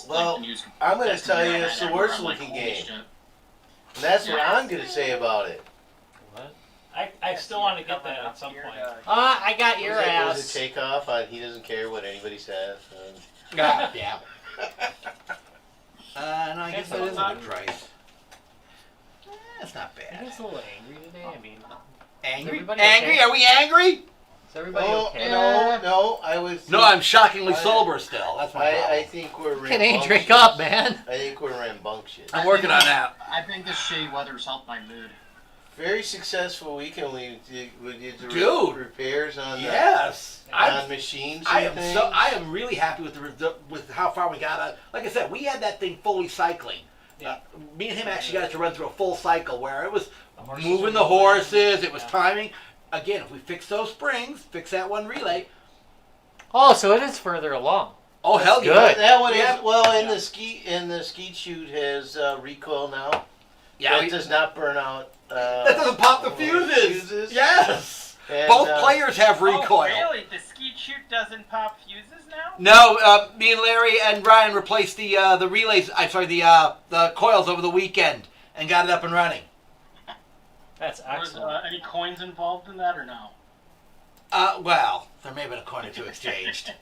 Well, I'm going to tell you it's the worst looking game. And that's what I'm going to say about it. What? I still want to get that at some point. I got your ass. Was it takeoff on he doesn't care what anybody says? God damn. No, I guess that is a good price. That's not bad. He's a little angry today. I mean, Angry? everybody Angry? okay? Are we angry? Is everybody okay? No, I was... No, I'm shockingly sober still. That's my problem. I think we're rambunctious. Can ain't drink up, man. I think we're rambunctious. I'm working on that. I think this shitty weather's helped my mood. Very successful weekend. We did Dude. repairs on Yes. on machines. I and things. am really happy with how far we got. Like I said, we had that thing fully cycling. Me and him actually got it to run through a full cycle where it was moving the horses, it was timing. Again, if we fix those springs, fix that one relay. Oh, so it is further along. Oh, hell yeah. good. That one is the skeet chute has recoil now. Yeah, it does not burn out. that doesn't pop the fuses. Yes. And, Both players have recoil. Oh, really? The skeet chute doesn't pop fuses now? No, me and Larry and Ryan replaced the relays. The coils over the weekend and got it up and running. That's excellent. Was any coins involved in that or no? Well, there may have been a coin or two exchanged.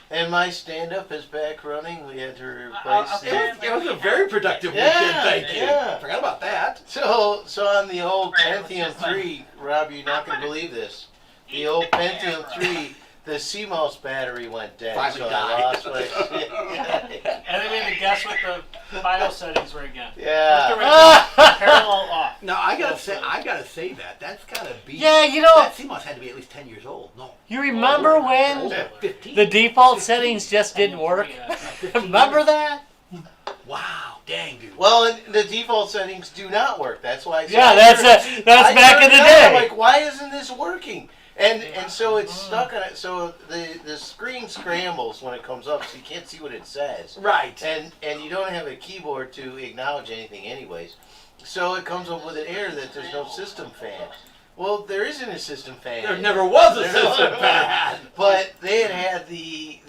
And my stand-up is back running. We had to replace It was a very productive weekend, thank you. Yeah. Forgot about that. So on the old Pentium 3, Rob, you're not going to believe this. The old Pentium 3, the CMOS battery went dead. Finally so died. I lost my And then we had to guess what the BIOS settings were again. Yeah. Parallel off. No, I gotta say that. That's gotta be. Yeah, you know, that CMOS had to be at least 10 years old. No. you remember when 15. the default settings just didn't work? Remember that? Wow, dang, dude. Well, and the default settings do not work. That's why. That's back in the day. I'm like, why isn't this working? And so it's stuck on it. So the screen scrambles when it comes up, so you can't see what it says. Right. And you don't have a keyboard to acknowledge anything, anyways. So it comes up with an error that there's no system fan. Well, there isn't a system fan. There never was a system fan. But they had the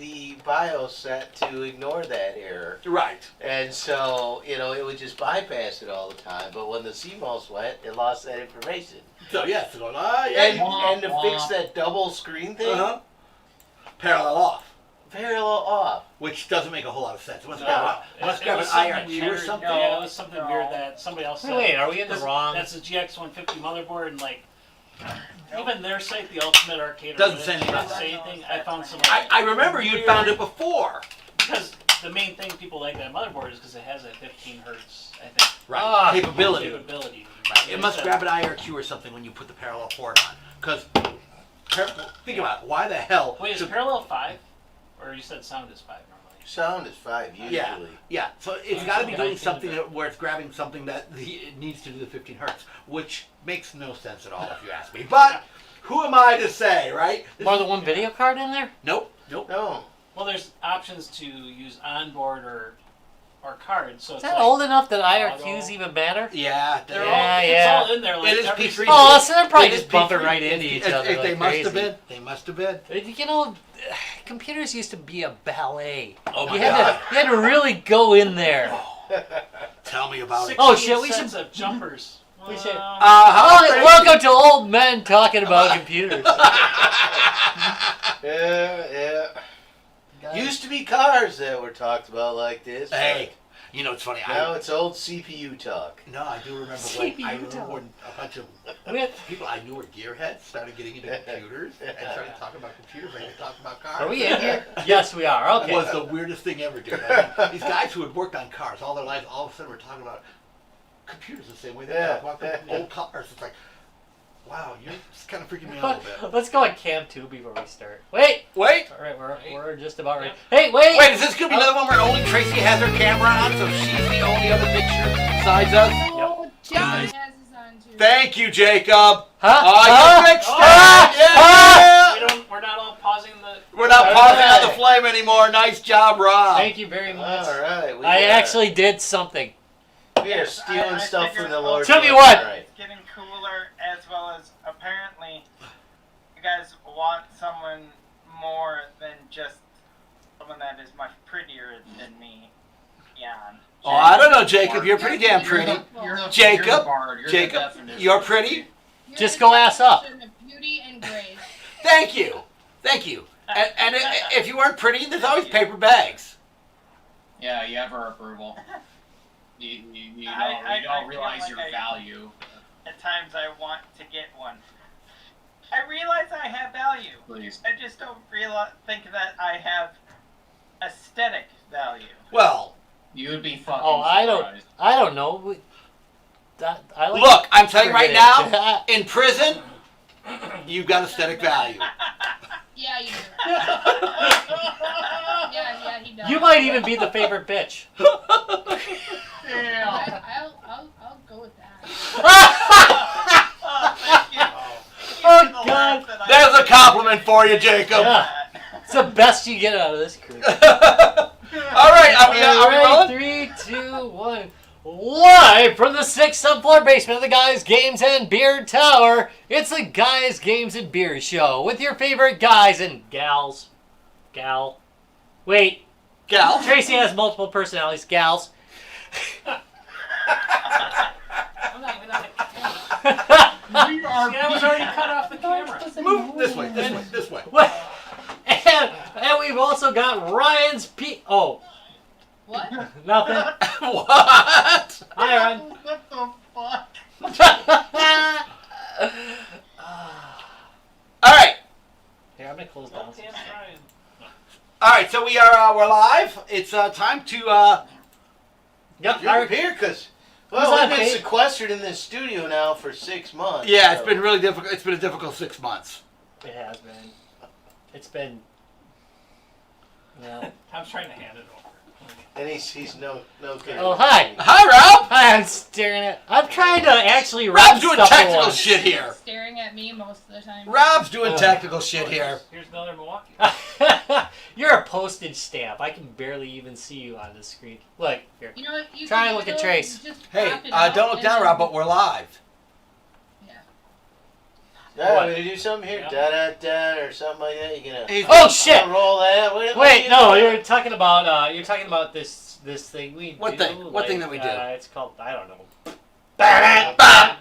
BIOS set to ignore that error. Right. And so, it would just bypass it all the time. But when the CMOS went, it lost that information. So, yes. Yeah, and to fix that double screen thing, parallel off. Parallel off. Which doesn't make a whole lot of sense. Must It grab an was something IRQ or weird. something. Yeah, it was something weird that somebody else said. Wait, are we in the wrong? That's a GX150 motherboard, and even their site, the Ultimate Arcade, Doesn't say anything. doesn't say anything. I found some. I remember you'd found it before. Because the main thing people like that motherboard is because it has that 15 hertz, I think. Right. Capability. Right. It must grab an IRQ or something when you put the parallel port on. Because, think about it. Why the hell? Wait, is parallel 5? Or you said sound is 5 normally? Sound is 5 usually. Yeah. So it's got to be doing something where it's grabbing something that it needs to do the 15 hertz, which makes no sense at all if you ask me. But who am I to say, right? More than one video card in there? Nope. No. Well, there's options to use onboard or cards. So Is it's that old enough that IRQs even matter? Yeah. It's all in there. It is P3. Oh, so they're probably just bumping right into each other. They like must crazy. have been. They must have been. Computers used to be a ballet. Oh my you God. had to really go in there. Tell me about it. Oh shit, we should of jumpers. We should. Welcome Welcome to old men talking about computers. Yeah. Used to be cars that were talked about like this. Hey, you know it's funny. Now it's old CPU talk. No, I do remember when a bunch of people I knew were gearheads started getting into computers and started talking about computers and talking about cars. Are we in here? Yes, we are. Okay. It was the weirdest thing ever, dude. I mean, these guys who had worked on cars all their lives, all of a sudden were talking about computers the same way they talk about old cars. It's like, wow, you're just kind of freaking me out a little bit. Let's go on cam 2 before we start. Wait! All right, we're just about ready. Hey, wait! Wait, is this going to be another one where only Tracy has her camera on, so she's the only other picture besides us? Yep. Jason has his on too. Thank you, Jacob. Huh? You fixed it. We're not all pausing the. We're not pausing on the flame anymore. Nice job, Rob. Thank you very much. All right. I actually did something. We are stealing stuff from the Lord. Tell me what. It's getting cooler, as well as apparently you guys want someone more than just someone someone that is much prettier than me. Yeah. Oh, I don't know, Jacob. You're pretty damn pretty. Jacob, You're the bard. You're the Jacob, definition. you're pretty. You're Just the go ass up. definition of beauty and grace. Thank you. Thank you. And if you weren't pretty, there's always paper bags. Yeah, you have her approval. You I don't feel realize like your I- value. At times I want to get one. I realize I have value. Please. I just don't think that I have aesthetic value. Well, You would be fucking Oh, surprised. I don't know. I like look, I'm telling you right forget now, it. in prison, you've got aesthetic value. Yeah, you do. Yeah, he does. You might even be the favorite bitch. I'll go with that. Oh, thank you. Oh, The laugh God. that I There's a compliment for you, Jacob. Yeah. It's the best you get out of this crew. All right, are we rolling? 3, 2, 1. Live from the 6th subfloor basement of the Guys, Games, and Beer Tower, it's the Guys, Games, and Beer Show with your favorite guys and gals. Gal. Wait, Gal. Tracy has multiple personalities. Gals. I'm not even on the camera. We are See, I was already cut off the camera. Move this way, this way, this way. And we've also got Ryan's Oh, What? nothing. What? Hi, Ryan. What the fuck? All right. Here, I'm gonna close down. Well, Tam's trying. All right, so we're live. It's time to Yep, You're here because, Who's well, on, we've been Kate? sequestered in this studio now for 6 months. yeah, it's so- been really difficult. It's been a difficult 6 months. It has been. It's been. Yeah. I'm trying to hand it over. And he's no good. Oh, hi. Hi, Rob. I'm staring at. I'm trying to actually run Rob's doing stuff technical along. shit here. Staring at me most of the time. Rob's doing technical shit here. Here's another Milwaukee. You're a postage stamp. I can barely even see you on the screen. Look here. You know what? You Try can and look at go Trace. just Hey, crop it out don't look and down, then- Rob, but we're live. Yeah, What? we're gonna do something here, Yeah. da da da, or something like that. You're gonna He's- Oh shit! roll that. What Wait, you no, doing? you're talking about this thing we What do. thing? What thing that we do? It's called I don't know. Ba-da-bum.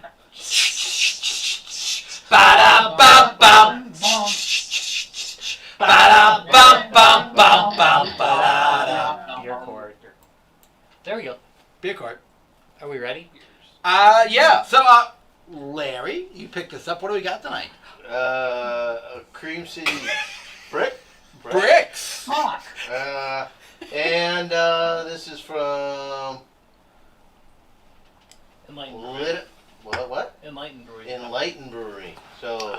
Ba-da-bum-bum. Ba-da-bum-bum-bum-bum-ba-da-da. Beer court. There we go. Beer court. Are we ready? Yeah. So, Larry, you picked this up. What do we got tonight? A Cream City brick. Bricks. Fuck. And this is from Enlightened. What? Enlightened Brewery. Enlightened Brewery. So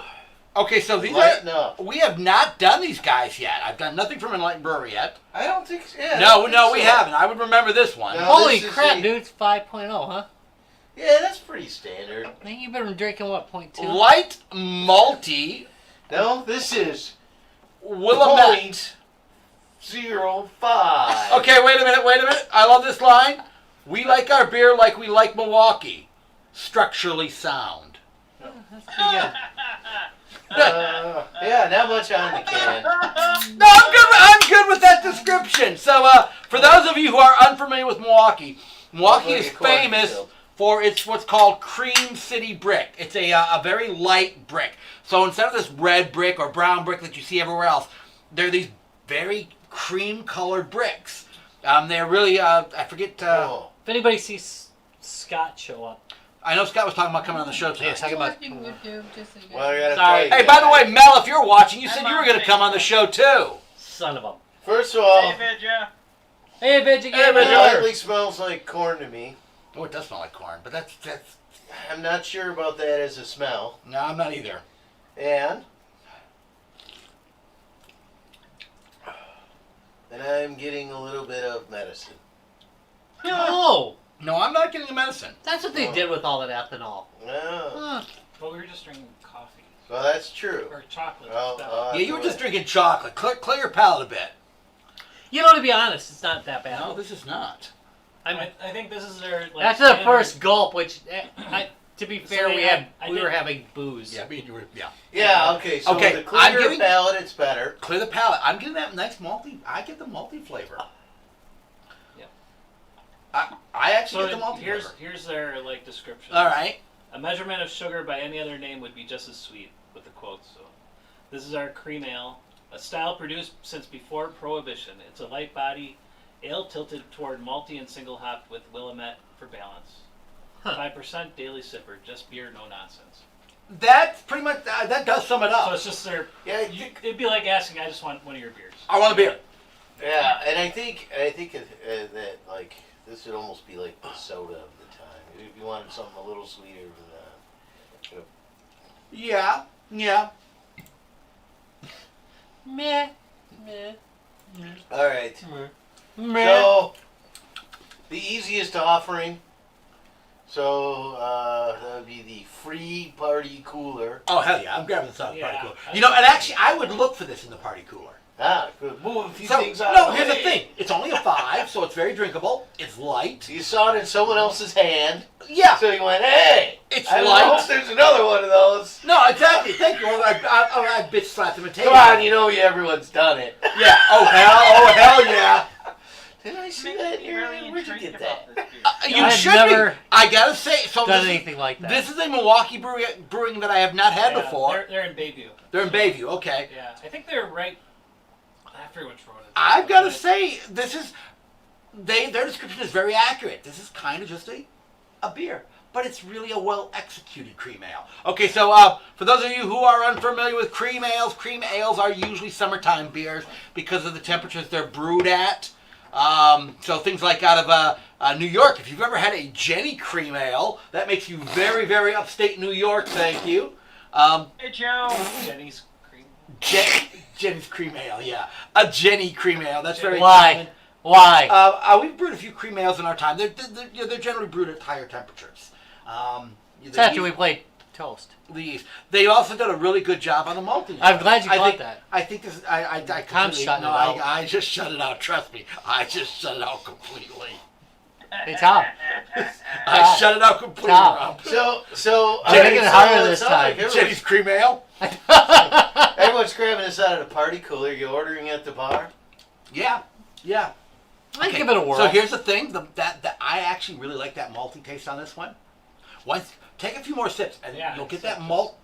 Okay, so these lighten up. we have not done these guys yet. I've done nothing from Enlightened Brewery yet. I don't think. Yeah, I No, don't think we so. haven't. I would remember this one. No. Holy this is crap, a- dude! It's 5.0, huh? Yeah, that's pretty standard. I think you've been drinking what 0.2? Light malty No, this is Willamette. 0.05. Okay, wait a minute. I love this line. We like our beer like we like Milwaukee. Structurally sound. That's pretty good. Yeah, not much on the can. No, I'm good with that description. So, for those of you who are unfamiliar with Milwaukee, Milwaukee is famous for its what's called Cream City brick. It's a very light brick. So instead of this red brick or brown brick that you see everywhere else, they're these very cream-colored bricks. They're really, I forget. Oh. If anybody sees Scott show up, I know Scott was talking about coming on the show tonight. Yeah, talking about. Watching YouTube, just so you Well, I guys gotta Sorry. tell you Hey, by the guys. way, Mel, if you're watching, you said I'm you were on going to come on the show too. Son of a. First of all, Hey, Vidya. Hey, bitch, it again. lightly smells like corn to me. Oh, it does smell like corn, but that's. I'm not sure about that as a smell. No, I'm not either. And I'm getting a little bit of medicine. Oh, No, I'm not getting the medicine. that's what they did with all that ethanol. Oh, Huh. Well, we were just drinking coffee well, that's true. or chocolate. Well, stuff. Yeah, you were just drinking chocolate. Clear your palate a bit. You know, to be honest, it's not that bad. No, this is not. I'm, I think this is their. Like, after the standard- first gulp, which to be fair, I we did- were having booze. Yeah, me and you were. Yeah. Yeah, okay, so Okay, the I'm clearer giving- palate, it's better. Clear the palate. I'm getting that nice malty. I get the malty flavor. Yeah. I actually So get the malty here's flavor. here's their like description. All right. A measurement of sugar by any other name would be just as sweet, with the quotes. So, this is our cream ale, a style produced since before Prohibition. It's a light body ale tilted toward malty and single hopped with Willamette for balance. 5% daily sipper, just beer, no nonsense. That's pretty much that does sum it So up. it's just their. Yeah, It'd be like asking, I just want one of your beers. I want a beer. yeah, and I think that like this would almost be like the soda of the time. If you wanted something a little sweeter than that. Yeah. Yeah. Meh. Meh. All right. Meh. So the easiest offering. So that would be the free party cooler. Oh hell yeah! I'm grabbing this out of the party Yeah. cooler. You know, and actually, I would look for this in the party cooler. Ah, good. Move a few So things out. no, of here's the way. thing. It's only a 5, so it's very drinkable. It's light. You saw it in someone else's hand, Yeah. so you went, "Hey, It's I light. hope there's another one of those." No, exactly. Thank you. I bitch slapped him and Come on, you know everyone's done it. Yeah. Oh hell yeah. Did I see Makes that me here? really Where'd you intrigued get that? about this beer. You I've should never be. I gotta say, so done this, anything like that. this is a Milwaukee brewing that I have not had Yeah, before. They're in Bayview. They're in Bayview. Okay. Yeah, I think they're right. I forget which road it is. I've got to But- say, this is their description is very accurate. This is kind of just a beer, but it's really a well executed cream ale. Okay, so for those of you who are unfamiliar with cream ales are usually summertime beers because of the temperatures they're brewed at. So things like out of New York, if you've ever had a Jenny cream ale, that makes you very, very upstate New York. Thank you. Hey, Joe. Jenny's cream. Jenny's cream ale, yeah, a Jenny cream ale. That's very Why? common. Why? We've brewed a few cream ales in our time. They're generally brewed at higher temperatures. It's after we played Toast. They also did a really good job on the malting. I'm glad you I caught think, that. I think this. I I'm completely- shutting no, it out. I just shut it out. Trust me, I just shut it out completely. Hey, Tom. I shut it out completely. Tom. Rob. So You're making it harder it this sounds time. like everyone's- Jenny's cream ale. Everyone's grabbing this out of the party cooler. You ordering at the bar? Yeah, yeah. I'd give it a whirl. So here's the thing: that I actually really like that malty taste on this one. Once take a few more sips, and Yeah, you'll get sip. that malt.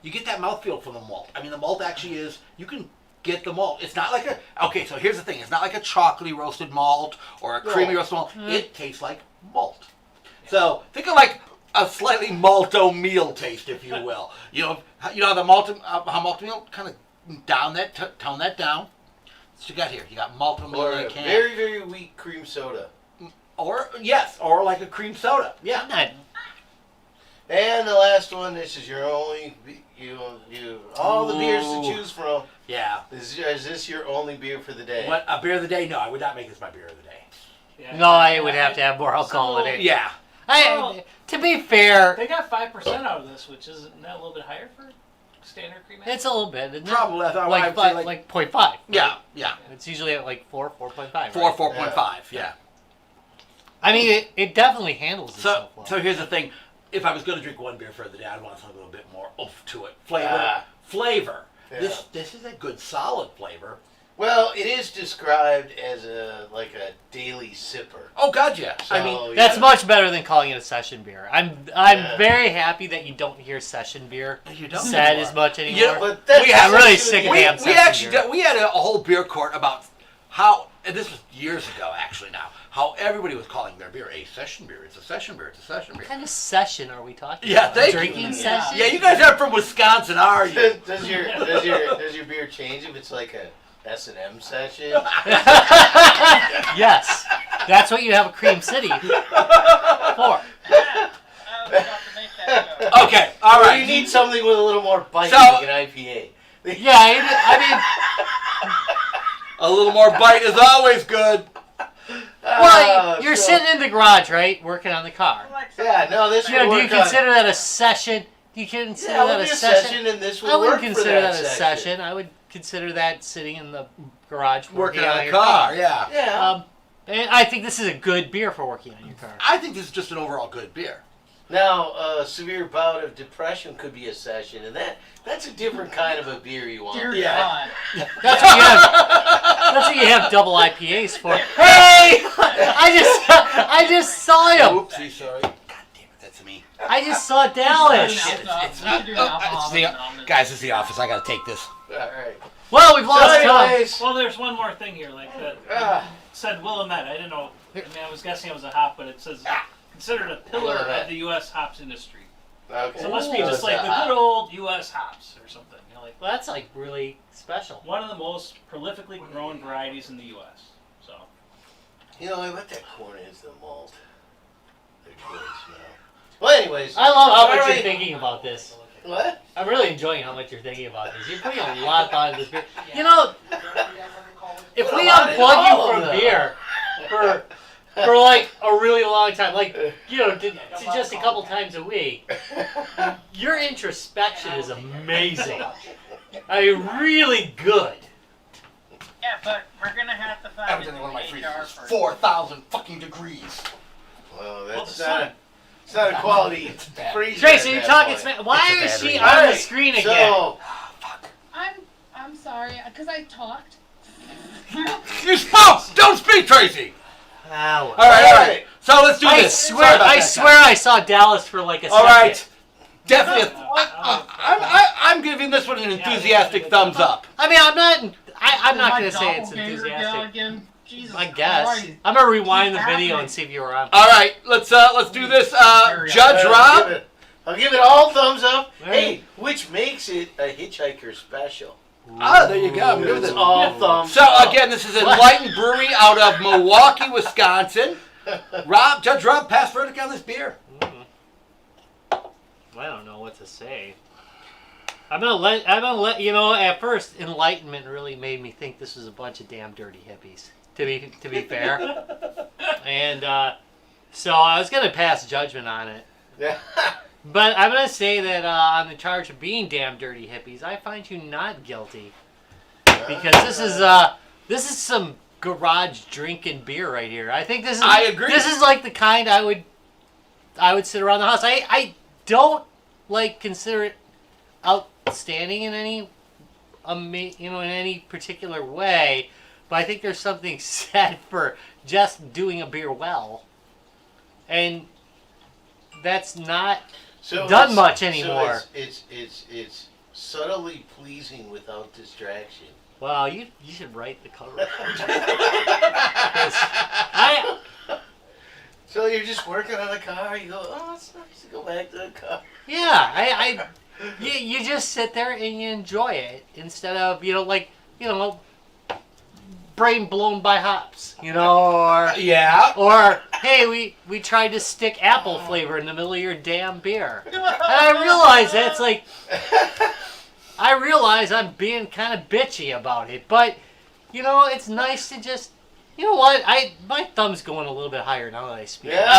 You get that mouthfeel from the malt. I mean, the malt actually is. You can get the malt. It's not like a. Okay, so here's the thing: it's not like a chocolatey roasted malt or a creamy roasted malt. It tastes like malt. So think of like a slightly malto meal taste, if you will. You know the malto how malto meal kind of tone that down. What you got here? You got malto meal Or in a a can. very, very weak cream soda? Or like a cream soda. Yeah. I'm not. And the last one, this is your only, all the beers to Ooh. choose from. Yeah. Is this your only beer for the day? What, a beer of the day? No, I would not make this my beer of the day. Yeah. No, I would have to have more alcohol in it. Yeah. To be fair, They got 5% out of this, which isn't that a little bit higher for standard cream ale? it's a little bit. Isn't it? Probably. I thought Like, I'd say like 0.5. yeah, yeah. It's usually at like 4.5. Right? 4.5. Yeah. I mean, it definitely handles So itself well. so here's the thing: if I was going to drink one beer for the day, I'd want something a little bit more oomph to it. Flavor. Yeah. This is a good solid flavor. Well, it is described as a daily sipper. Oh God, yeah. So, I mean, That's yeah. much better than calling it a session beer. I'm Yeah. very happy that you don't hear session beer you don't said anymore. as much anymore. Yeah, But that's We have- I'm really essentially sick of the- damn we session actually beer. we had a whole beer court about how, and this was years ago actually now, how everybody was calling their beer a session beer. It's a session beer. It's a session beer. What kind of session are we talking Yeah, about? thank you. Drinking Yeah. session? Yeah, you guys aren't from Wisconsin, are you? Does your beer change if it's like a S&M session? Yes. That's what you have a Cream City for. I was about to make that joke. Okay, all Or right. you need something with a little more bite, So- like an IPA. Yeah, I mean, A little more bite is always good. well, you're so- sitting in the garage, right, working on the car. I like Yeah, no, this You know, would do you work on- consider that a session? Do you consider Yeah, it that would a be a session? session, and this would I wouldn't work for consider that a section. session. I would consider that sitting in the garage Working on a your car, yeah. Yeah. And I think this is a good beer for working on your car. I think this is just an overall good beer. Now, a severe bout of depression could be a session, and that's a different kind of a beer you want. Dear Yeah. God. That's what you have double IPAs for. Hey! I just saw him. Oopsie, sorry. God damn it, that's me. I just saw Dallas. Guys, it's the office. I gotta take this. All right. Well, we've lost time. anyways, Well, there's one more thing here, like that. Said Willamette. I didn't know. I mean, I was guessing it was a hop, but it says considered a pillar Willamette. of the U.S. hops industry. okay. So it must be just like the good old U.S. hops or something. You know, like Well, that's like really special. one of the most prolifically grown varieties in the U.S. So You know, I bet that corn is the malt. They're good smell. Well, anyways. I love how all much right. you're thinking about this. What? I'm really enjoying how much you're thinking about this. You're putting a lot of thought into this beer. You know, if we unplug you from beer for like a really long time, like, you know, to just a couple times a week, your introspection is amazing. I mean, really good. Yeah, but we're gonna have to find Evidently, one of my freezers HR is first. 4,000 fucking degrees. Well, the that's sun. not. It's not a quality bad. freezer. Tracy, at you're that talking point. smack. Why It's a is bad she read. on the Alright, screen again? So, I'm sorry, because I talked. You spoke! Don't speak, Tracy! Ow. All right. So let's do I this. swear, Sorry about I that, swear, I saw Dallas for like a guys. All second. right. Definitely. I'm giving this one an enthusiastic thumbs up. I mean, I'm not My going to say it's doppelganger enthusiastic. again. Jesus I guess. Christ. I'm gonna rewind the Keep video happening. and see if you were on. All right. Let's do this. Judge Rob. I'll give it all thumbs up. Right. Hey, which makes it a hitchhiker special. Ah, there you go. I'm good with It's it. all thumbs So up. again, this is Enlightened Brewery out of Milwaukee, Wisconsin. Judge Rob, pass verdict on this beer. I don't know what to say. I'm gonna let you know. At first, enlightenment really made me think this was a bunch of damn dirty hippies. To be fair, and so I was gonna pass judgment on it. But I'm gonna say that on the charge of being damn dirty hippies, I find you not guilty because this is some garage drinking beer right here. I think this is. I agree. This is like the kind I would sit around the house. I don't like consider it outstanding in any in any particular way, but I think there's something said for just doing a beer well, and that's not done it's- much anymore. So it's subtly pleasing without distraction. Well, you should write the cover. So you're just working on the car. You go, oh, it's nice to go back to the car. Yeah, you just sit there and you enjoy it instead of brain blown by hops, or Yeah. or hey, we tried to stick apple flavor in the middle of your damn beer, and I realize that's like, I realize I'm being kind of bitchy about it, but it's nice to just. You know what? My thumb's going a little bit higher now that I speak. Yeah.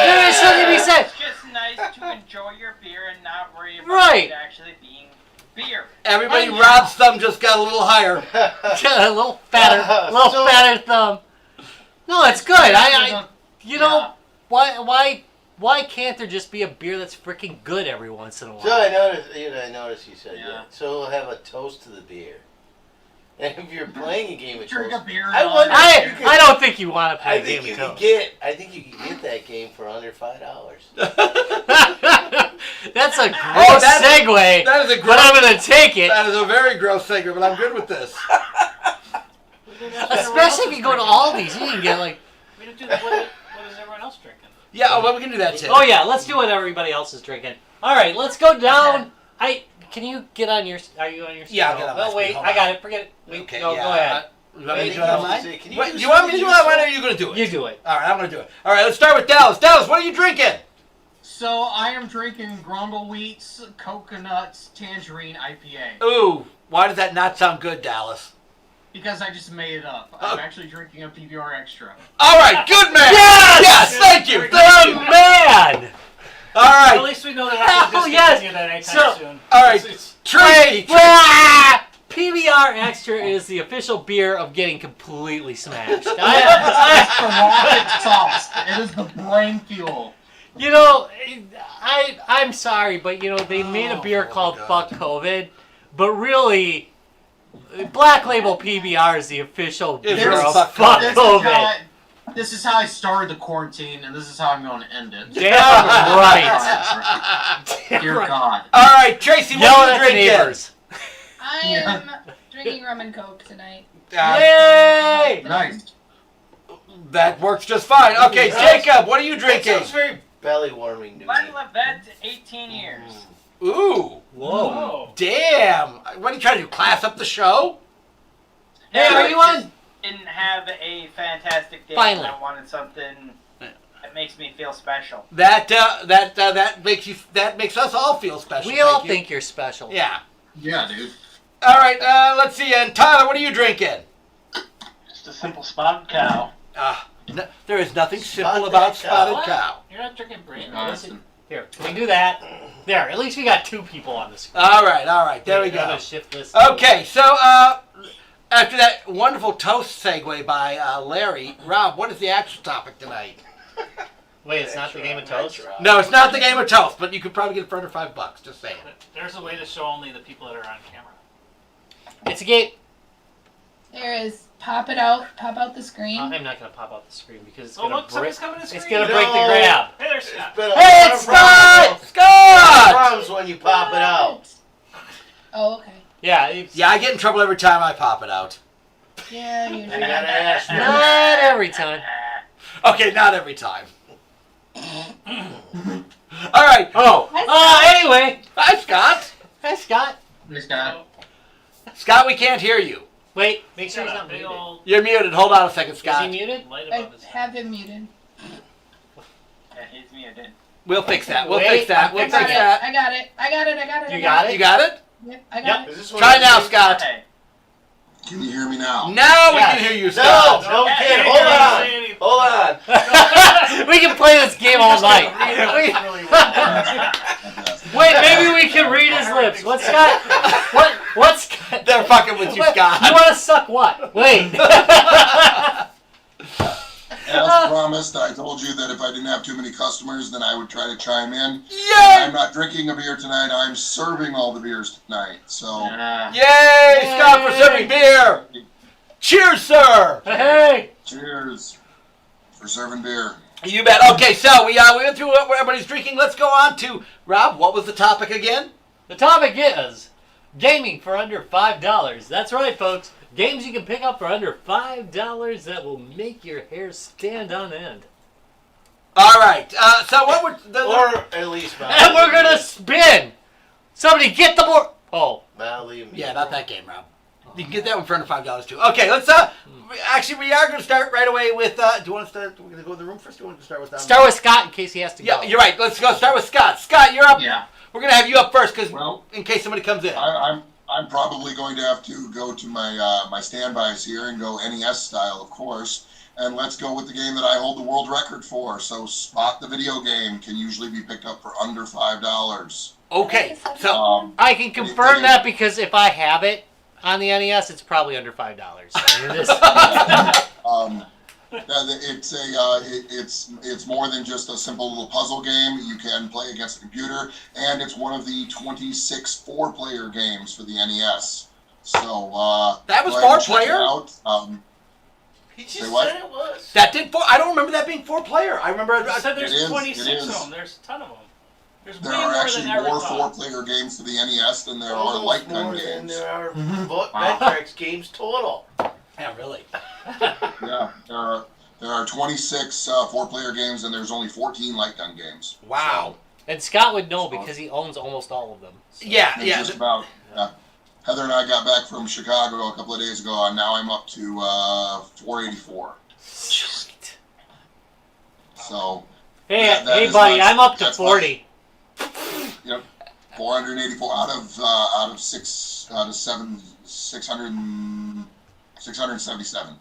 There is something to be said. It's just nice to enjoy your beer and not worry about Right. it actually being beer. Everybody, And- Rob's thumb just got a little higher. A little fatter thumb. No, it's good. Yeah. Why can't there just be a beer that's freaking good every once in a while? So I noticed you said Yeah. that. So we'll have a toast to the beer. And if you're playing a game of Drink toast, a beer. I and wonder all if you could- I don't think you want to play I a game think of you toast. could get that game for under $5. That's a gross segue, That is a but gross. I'm gonna take it. That is a very gross segment, but I'm good with this. Especially if you go to Aldi's, you can get like. we don't do that. What is everyone else drinking? Yeah, well, we can do that too. Oh yeah, let's do what everybody else is drinking. All right, let's go down. Can you get on your? Are you on your? Yeah, I'll get on my No, wait, screen. Hold I got on. it. Forget it. Okay, Go yeah. ahead. You want me to I do it on think mine? you can you Wait, do you want me to do it on something mine, or are you going to do it? You do it. All right, I'm going to do it. All right, let's start with Dallas. Dallas, what are you drinking? So I am drinking Grumble Wheats Coconuts Tangerine IPA Ooh, why does that not sound good, Dallas? because I just made it up. I'm actually drinking a PBR Extra. All right, good man. Yes! Yes, thank you. The Thank you. man. All Well, at right, least we know they're not Hell going to yes! discontinue that anytime So- soon. all right. Tracy. PBR Extra is the official beer of getting completely smashed. It's the rocket sauce. It is the brain fuel. You know, I'm sorry, but you know they made a beer called God. Fuck COVID, but really, Black Label PBR is the official It's beer really of Fuck Fuck COVID. This is how I started the quarantine, and this is how I'm going to end it. Damn right. Dear God. All right, Tracy, what Yelling are at you the drinking? neighbors. I am drinking rum and coke tonight. Yay! Nice. That works just fine. Okay, Jacob, what are you That drinking? sounds very belly warming to me. Glenn Levette, 18 years. Ooh, Whoa. damn. What are you trying to do, class up the show? Hey, are you on? Didn't have a fantastic day. Finally. I wanted something that makes me feel special. That makes us all feel special. We all thank you. think you're special. Yeah. Yeah, dude. All right, let's see. And Tyler, what are you drinking? Just a simple spotted cow. There is nothing simple Spotted about cow. spotted What? cow. You're not drinking brand. Awesome. Here, can we do that? There, at least we got 2 people on this. All right. There we I'm gonna go. shift this. Okay, so after that wonderful toast segue by Larry, Rob, what is the actual topic tonight? Wait, it's not the game of toast? No, it's not the game of toast, but you could probably get it for under $5. Just saying. There's a way to show only the people that are on camera. It's a game. There is pop out the screen. I'm not gonna pop out the screen because it's Oh, gonna look, break. somebody's coming to screen. It's gonna break the No. grab. Hey, there's Scott. But a Hey, lot it's of problems- Scott! Scott! Problems when you pop it out. Oh, okay. Yeah, it's Yeah, I get in trouble every time I pop it out. Yeah, you I know. gotta ask you. not every time. Okay, not every time. All right. Oh, anyway. Hi, Scott. Hi, Scott. This guy. Scott, we can't hear you. Wait, make sure Shut he's up, not big muted. old You're muted. Hold on a second, Is he Scott. muted? light I above his head. have him muted. Yeah, he's muted. We'll fix that. We'll Wait, fix that. I'm We'll fixing fix it. that. I got it. You got it? You got it? Yep, I got Yep. it. Is this one Try of now, these? Scott. Hey, Can you hear me now? Now we Yes. can hear you, No, Scott. no, we Hey, can't. hey, Hold hey, on. hey, hey. Hold on. We can play this game all night. Wait, maybe we can read his lips. What's Scott? What's Scott? They're fucking with you, You Scott. want to suck what? Wait. As promised, I told you that if I didn't have too many customers, then I would try to chime in. Yay! I'm not drinking a beer tonight. I'm serving all the beers tonight. So, Yay, Scott, for serving beer. Cheers, sir. Hey. cheers for serving beer. You bet. Okay, so we went through what everybody's drinking. Let's go on to Rob. What was the topic again? The topic is gaming for under $5. That's right, folks. Games you can pick up for under $5 that will make your hair stand on end. All right. So what were Or at least And we're gonna spin. Somebody get the board. Oh, Mildly Yeah, not that game, Rob. You can get that one for under $5 too. Okay, let's actually we are going to start right away with. Do you want to start? We're going to go in the room first. Do you want to start with? start with Scott in case he has to go. Yeah, you're right. Let's go start with Scott. Scott, you're up. Yeah. We're going to have you up first because Well, in case somebody comes in. I'm probably going to have to go to my my standbys here and go NES style, of course. And let's go with the game that I hold the world record for. So, Spot the Video Game can usually be picked up for under $5. Okay, so I can confirm that because if I have it on the NES, it's probably under $5. I mean, It's more than just a simple little puzzle game. You can play against the computer, and it's one of the 26 4-player games for the NES. So That was go ahead and check it 4-player? out. He just Say what? said it was. that did four. I don't remember that being 4-player. I remember. I said It there's is, 26 it of is. them. There's a ton of them. There's There way are more actually than I ever more thought. 4-player games for the NES than there are Almost light more gun than games. there are Wow. Vectrex games total. Yeah, really. Yeah, there are 26 4-player games, and there's only 14 light gun games. Wow. and Scott would know because he owns almost all of them. So. Yeah, It's yeah. just about. Heather and I got back from Chicago a couple of days ago, and now I'm up to 484. Sweet. So, Hey, That hey, is buddy, nice. I'm up to That's 40. 484 out of 677.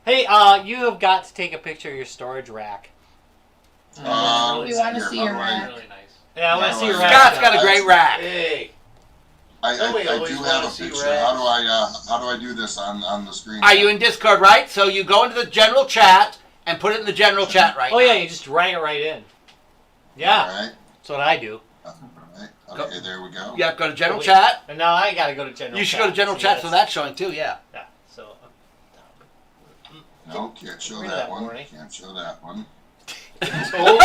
Hey, you have got to take a picture of your storage rack. We want to here, see your how do I- rack. Really nice. Yeah, I want to Yeah, see your well, rack. Scott's got a great rack. Hey, I Nobody do always have wanna a see picture. rats. How do I do this on the screen? Are you in Discord, right? So you go into the general chat and put it in the general chat right Oh now. yeah, you just drag it right in. Yeah, All right. that's what I do. All right. Okay, there we go. Yeah, go to general Wait. chat. And now I gotta go to general. You should chat. go to general See, chat, so that's showing too. Yeah. Yeah. So. No, can't show Read that that one. morning. Can't show that one. Totally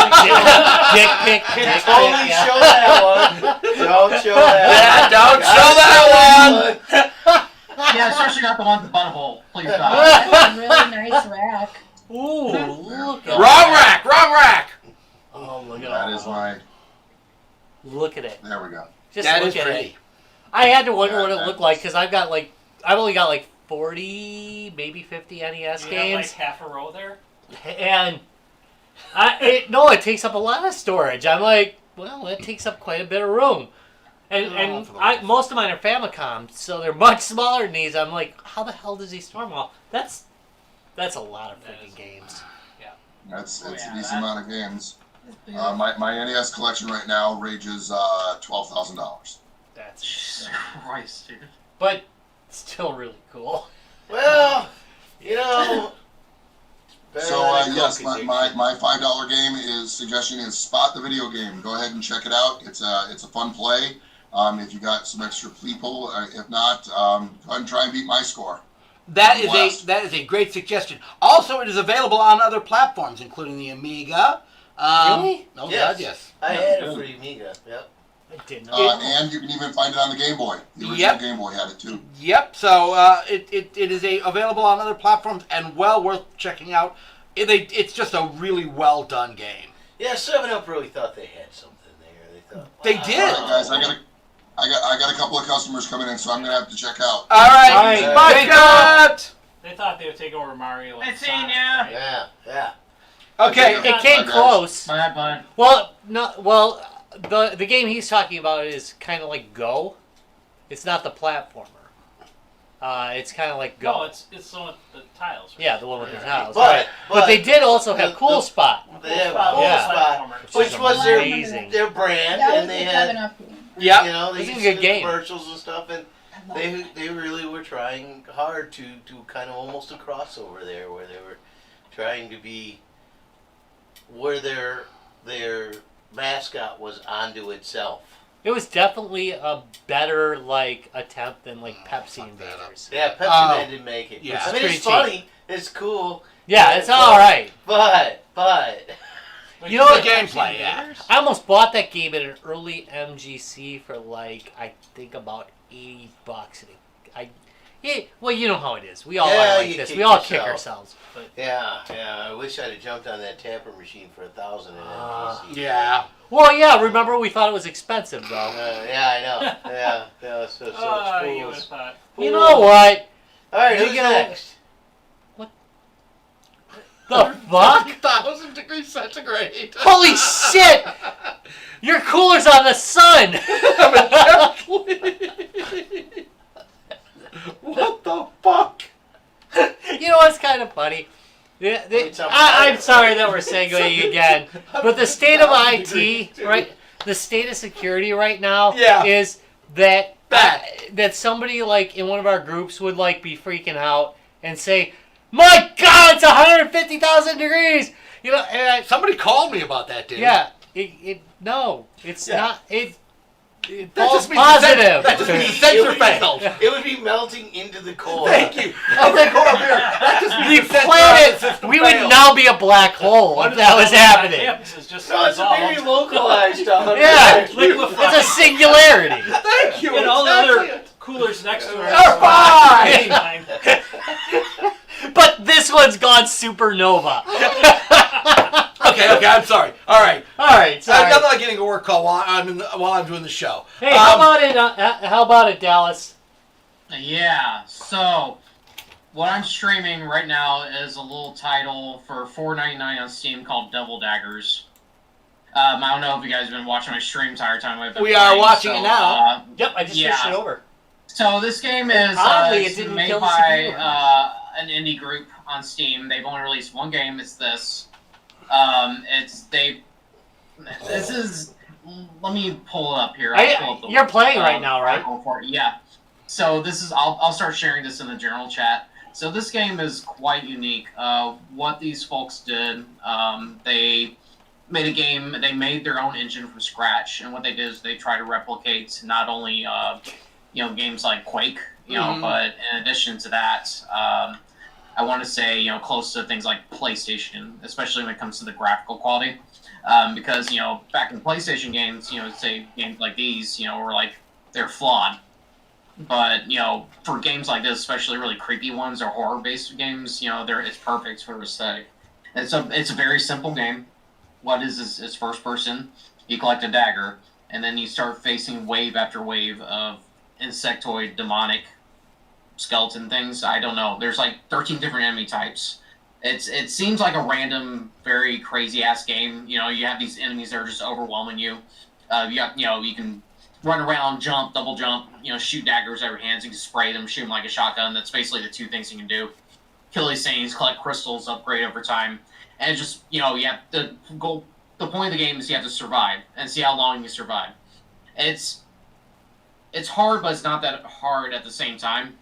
Dick pic. Can totally show that one. Don't show that. Don't show that one. Yeah, especially not the one with the butthole. Please stop. That's a really nice rack. Ooh, look at Wrong rack. Wrong rack. Oh, look at That all is of them. my. Look at it. There we go. Just That look is at pretty. it. I had to wonder what it Yeah, looked like because I've only got like 40, maybe 50 NES Do you have like games, half a row there? and it takes up a lot of storage. I'm like, well, it takes up quite a bit of room, and most of mine are Famicom, so they're much smaller than these. I'm like, how the hell does he store them all? That's a lot of That freaking is- games. That's Oh, it's yeah, a decent that- amount of games. That's beautiful. My NES collection right now rages $12,000. That's Jesus Christ, dude. but still really cool. Well, you know. better So than a yes, Coke my addiction. $5 game suggestion is Spot the Video Game. Go ahead and check it out. It's a fun play. If you got some extra people, if not, go ahead and try and beat my score. That Blast. is a great suggestion. Also, it is available on other platforms, including the Amiga. Really? Oh Yes. God, yes. I had it for the Amiga. Yep. I didn't know. And you can even find it on the Game Boy. The original Yep. Game Boy had it too. Yep. So it is available on other platforms and well worth checking out. It's just a really well done game. Yeah, 7-Up really thought they had something there. They thought They wow. did. All right, guys, I got a couple of customers coming in, so I'm gonna have to check out. All right. All right. Bye, Great cut. They thought they would take over Mario. And I've seen Sonic, ya. right? Yeah, yeah. Okay. It came Bye, guys. close. Bye, bud. Well, the game he's talking about is kind of like Go. It's not the platformer. It's kind of like Go. No, it's the one with the tiles. Right? Yeah, the one with the tiles. But, But they did also have the- Cool the- Spot. They have Spot, Cool yeah. Spot, which is was their amazing. their brand, That was and they the had 7-Up game. Yep. you know they It was a used good to game. commercials and stuff, and I love it. they really were trying hard to do kind of almost a crossover there, where they were trying to be where their mascot was onto itself. It was definitely a better attempt than Pepsi Invaders. Yeah, Pepsi Oh. Man didn't make it. Yeah. I mean It's it's pretty funny, it's cool, Yeah, it's all right. but You know The what? gameplay, yeah. I almost bought that game at an early MGC for I think about $80. Well, you know how it is. We all Yeah, are like you this. kick We all kick yourself. ourselves. But yeah, I wish I'd have jumped on that tapper machine for $1,000 in NBC. Yeah. well, yeah. Remember, we thought it was expensive though. Yeah, I know. Yeah, so it's You would have fools. thought. You know what? All right, You who's know- next? The fuck? 1,000 degrees centigrade. Holy shit! Your cooler's on the sun. What the fuck? You know what's kind of funny? I'm sorry that we're segueing again, but the state of IT, right? The state of security right now Yeah. is that Bad. that somebody in one of our groups would be freaking out and say, "My God, it's 150,000 degrees!" You know, and Somebody called me about that, dude. yeah, no, it's Yeah. not. It That false just means the positive. That just means the sensor failed. It would be melting into the core. Thank you. Oh, they go up here. That just The means the sensor planet, system we would failed. now be a black hole if that was happening. Campuses just No, it's a very dissolved. localized. Yeah, Liquefied. it's a singularity. Thank you. And all the exactly. other coolers next to it They're fine. But this one's gone supernova. Okay, I'm sorry. All right. All right, sorry. I'm not getting a work call while I'm doing the show. Hey, how about it, Dallas? Yeah, so what I'm streaming right now is a little title for $4.99 on Steam called Devil Daggers. I don't know if you guys have been watching my stream entire time. I've been We are playing, watching so, it now. Yep, I just Yeah. switched it over. So this game is Oddly, it it's didn't made kill the by CPU. an indie group on Steam. They've only released one game. It's this. This is. Let me pull it up here. I'll pull up the You're playing right now, right? article for it. Yeah. So this is. I'll start sharing this in the general chat. So this game is quite unique. What these folks did, they made a game. They made their own engine from scratch, and what they did is they try to replicate not only games like Quake, but in addition to that, I want to say close to things like PlayStation, especially when it comes to the graphical quality, because back in PlayStation games, say games like these, were like they're flawed. But for games like this, especially really creepy ones or horror-based games, it's perfect for aesthetic. And so it's a very simple game. What is first person? You collect a dagger, and then you start facing wave after wave of insectoid, demonic, skeleton things. I don't know. There's like 13 different enemy types. It seems like a random, very crazy ass game. You have these enemies that are just overwhelming you. You can run around, jump, double jump, shoot daggers out of your hands. You can spray them, shoot them like a shotgun. That's basically the two things you can do. Kill these things, collect crystals, upgrade over time. And it just, you have to go. The point of the game is you have to survive and see how long you survive. It's hard, but it's not that hard at the same time.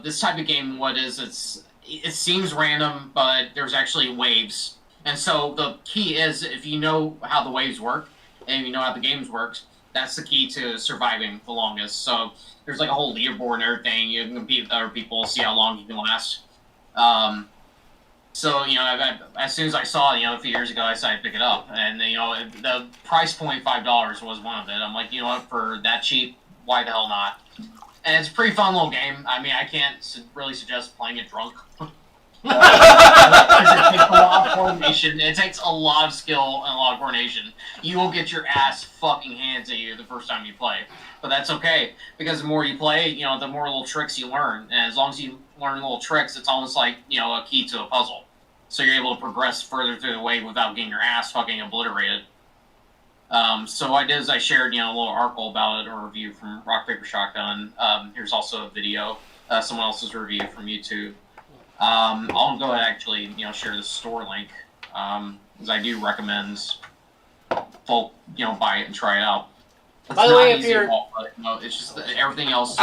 This type of game, it seems random, but there's actually waves. And so the key is, if you know how the waves work, and you know how the games works, that's the key to surviving the longest. So there's like a whole leaderboard and everything. You can compete with other people, see how long you can last. So as soon as I saw it, a few years ago, I decided to pick it up. And the price point, $5, was one of it. I'm like, for that cheap, why the hell not? And it's a pretty fun little game. I mean, I can't really suggest playing it drunk. It takes a lot of coordination. It takes a lot of skill and a lot of coordination. You will get your ass fucking hands at you the first time you play. But that's okay, because the more you play, the more little tricks you learn. And as long as you learn little tricks, it's almost like, a key to a puzzle. So you're able to progress further through the wave without getting your ass fucking obliterated. So what I did is I shared, a little article about it, or a review from Rock Paper Shotgun. Here's also a video, someone else's review from YouTube. I'll go ahead and actually, share the store link, because I do recommend folk, buy it and try it out. It's By the way, not if easy you're- at all, but, it's just that everything else.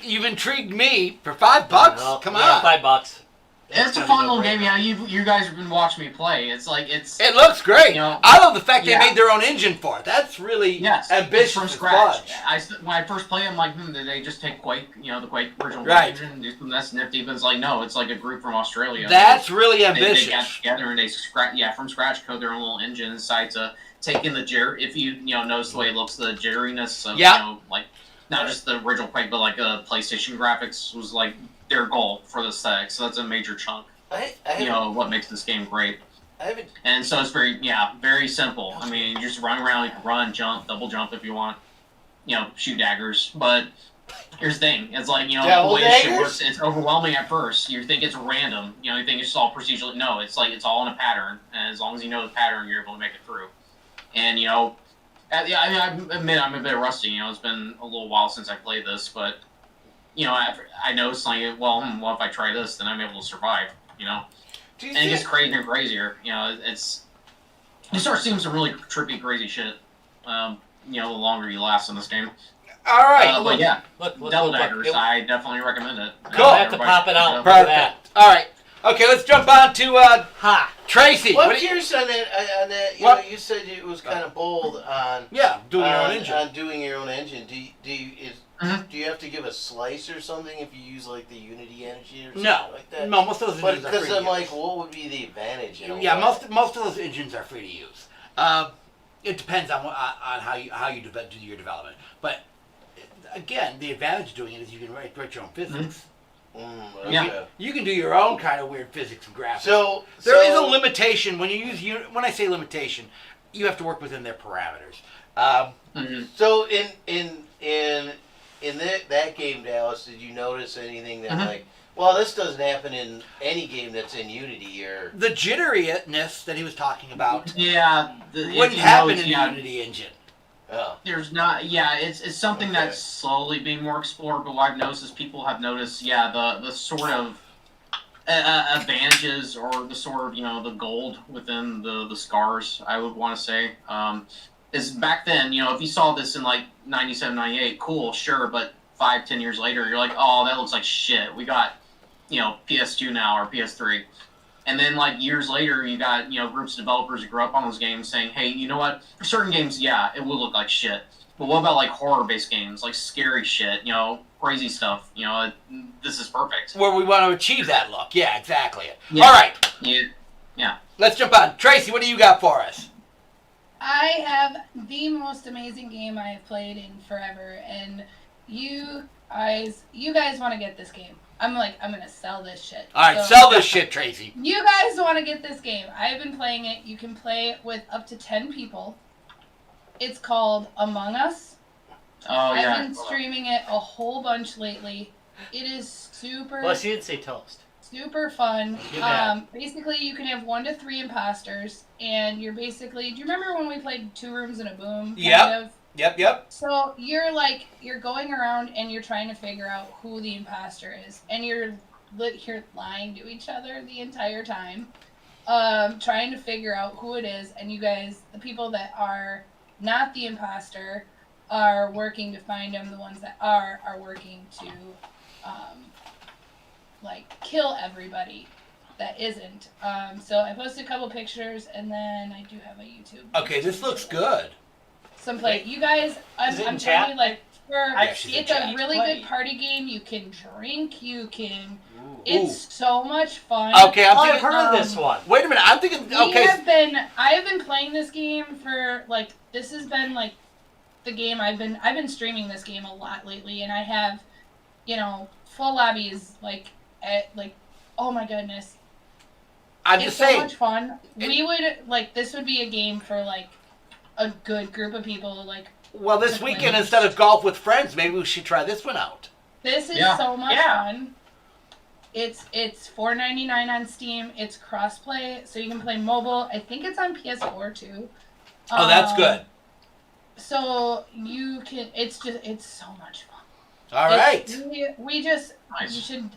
You've intrigued me for $5. Well, Come yeah, on. $5. It's a fun little game. Yeah, you guys have been watching me play. It's like It looks great. I love the fact they Yeah. made their own engine for it. That's really yes, ambitious it's from as scratch. fudge. When I first played, I'm like, did they just take Quake? The Quake original Right. engine and do something that's nifty? But it's like, no, it's like a group from Australia. That's really They got ambitious. together and they from scratch code their own little engine inside to take in the if you notice the way it looks, the jitteriness of like not just the original Quake, but like PlayStation graphics was like their goal for the aesthetic. So that's a major chunk. What makes this game great. And so it's very simple. I mean, you just run around, you can run, jump, double jump if you want, shoot daggers. But here's the thing, it's like, the way this shit works, it's overwhelming at first. You think it's random, you think it's all procedural. No, it's like, it's all in a pattern. And as long as you know the pattern, you're able to make it through. And, I admit I'm a bit rusty, it's been a little while since I played this, but, I noticed, like, well, if I try this, then I'm able to survive. And it gets crazier and crazier. You start seeing some really trippy, crazy shit. The longer you last in this game. All right. But yeah, Look, Devil Daggers, I definitely recommend it. Cool. I have to pop it out. Look at that. Perfect. All right. Okay, let's jump on to Tracy. What's yours on that? What? You said it was kind of bold on doing your own engine. On doing your own engine. Mhm. Do you have to give a slice or something if you use like the Unity engine or something No, like that? no, most of those But engines are free because to I'm use. like, what would be the advantage? Yeah, most of those engines are free to use. It depends on how you do your development. But again, the advantage of doing it is you can write your own physics. Okay. Yeah. You can do your own kind of weird physics and graphics. So There is a limitation when you use when I say limitation, you have to work within their parameters. So in that game, Dallas, did you notice anything that like? Well, this doesn't happen in any game that's in Unity or The jitteriness that he was talking about Yeah, wouldn't happen in the Unity engine. oh. There's not, it's something Okay. that's slowly being more explored, but what I've noticed is people have noticed, the sort of advantages or the sort of, the gold within the scars, I would want to say, is back then, if you saw this in like 97, 98, cool, sure, but 5-10 years later, you're like, oh, that looks like shit. We got, PS2 now or PS3. And then, like, years later, you got, groups of developers that grew up on those games saying, hey, you know what? For certain games, yeah, it will look like shit. But what about, like, horror-based games, like scary shit, crazy stuff? This is perfect. Where we want to achieve that look. Yeah, exactly. Yeah. All right. Yeah. Let's jump on. Tracy, what do you got for us? I have the most amazing game I have played in forever, and you guys want to get this game. I'm gonna sell this shit. All right, sell this shit, Tracy. You guys want to get this game. I've been playing it. You can play it with up to 10 people. It's called Among Us. Oh, yeah. I've been streaming it a whole bunch lately. It is super... Well, she didn't say toast. Super fun. Too bad. Basically, you can have 1 to 3 imposters, and you're basically... Do you remember when we played Two Rooms and a Boom? Yep. Yep. So you're going around and you're trying to figure out who the imposter is, and you're lying to each other the entire time, trying to figure out who it is. And you guys, the people that are not the imposter, are working to find them. The ones that are working to kill everybody that isn't. So I posted a couple pictures, and then I do have a YouTube. Okay, this looks good. Some play. You guys, I'm Is it in telling you, chat? it's a really good party game. You can drink. You can. It's so much fun. Okay, I've heard of this one. Wait a minute, I'm thinking. Okay. I have been playing this game for this has been the game I've been streaming this game a lot lately, and I have, full lobbies oh my goodness. I'm it's just saying. So much fun. We would this would be a game for a good group of people. Well, this weekend instead of golf with friends, maybe we should try this one out. This is so much fun. It's $4.99 on Steam. It's crossplay, so you can play mobile. I think it's on PS4 too. Oh, that's good. So you can. It's so much fun. All right. We just you should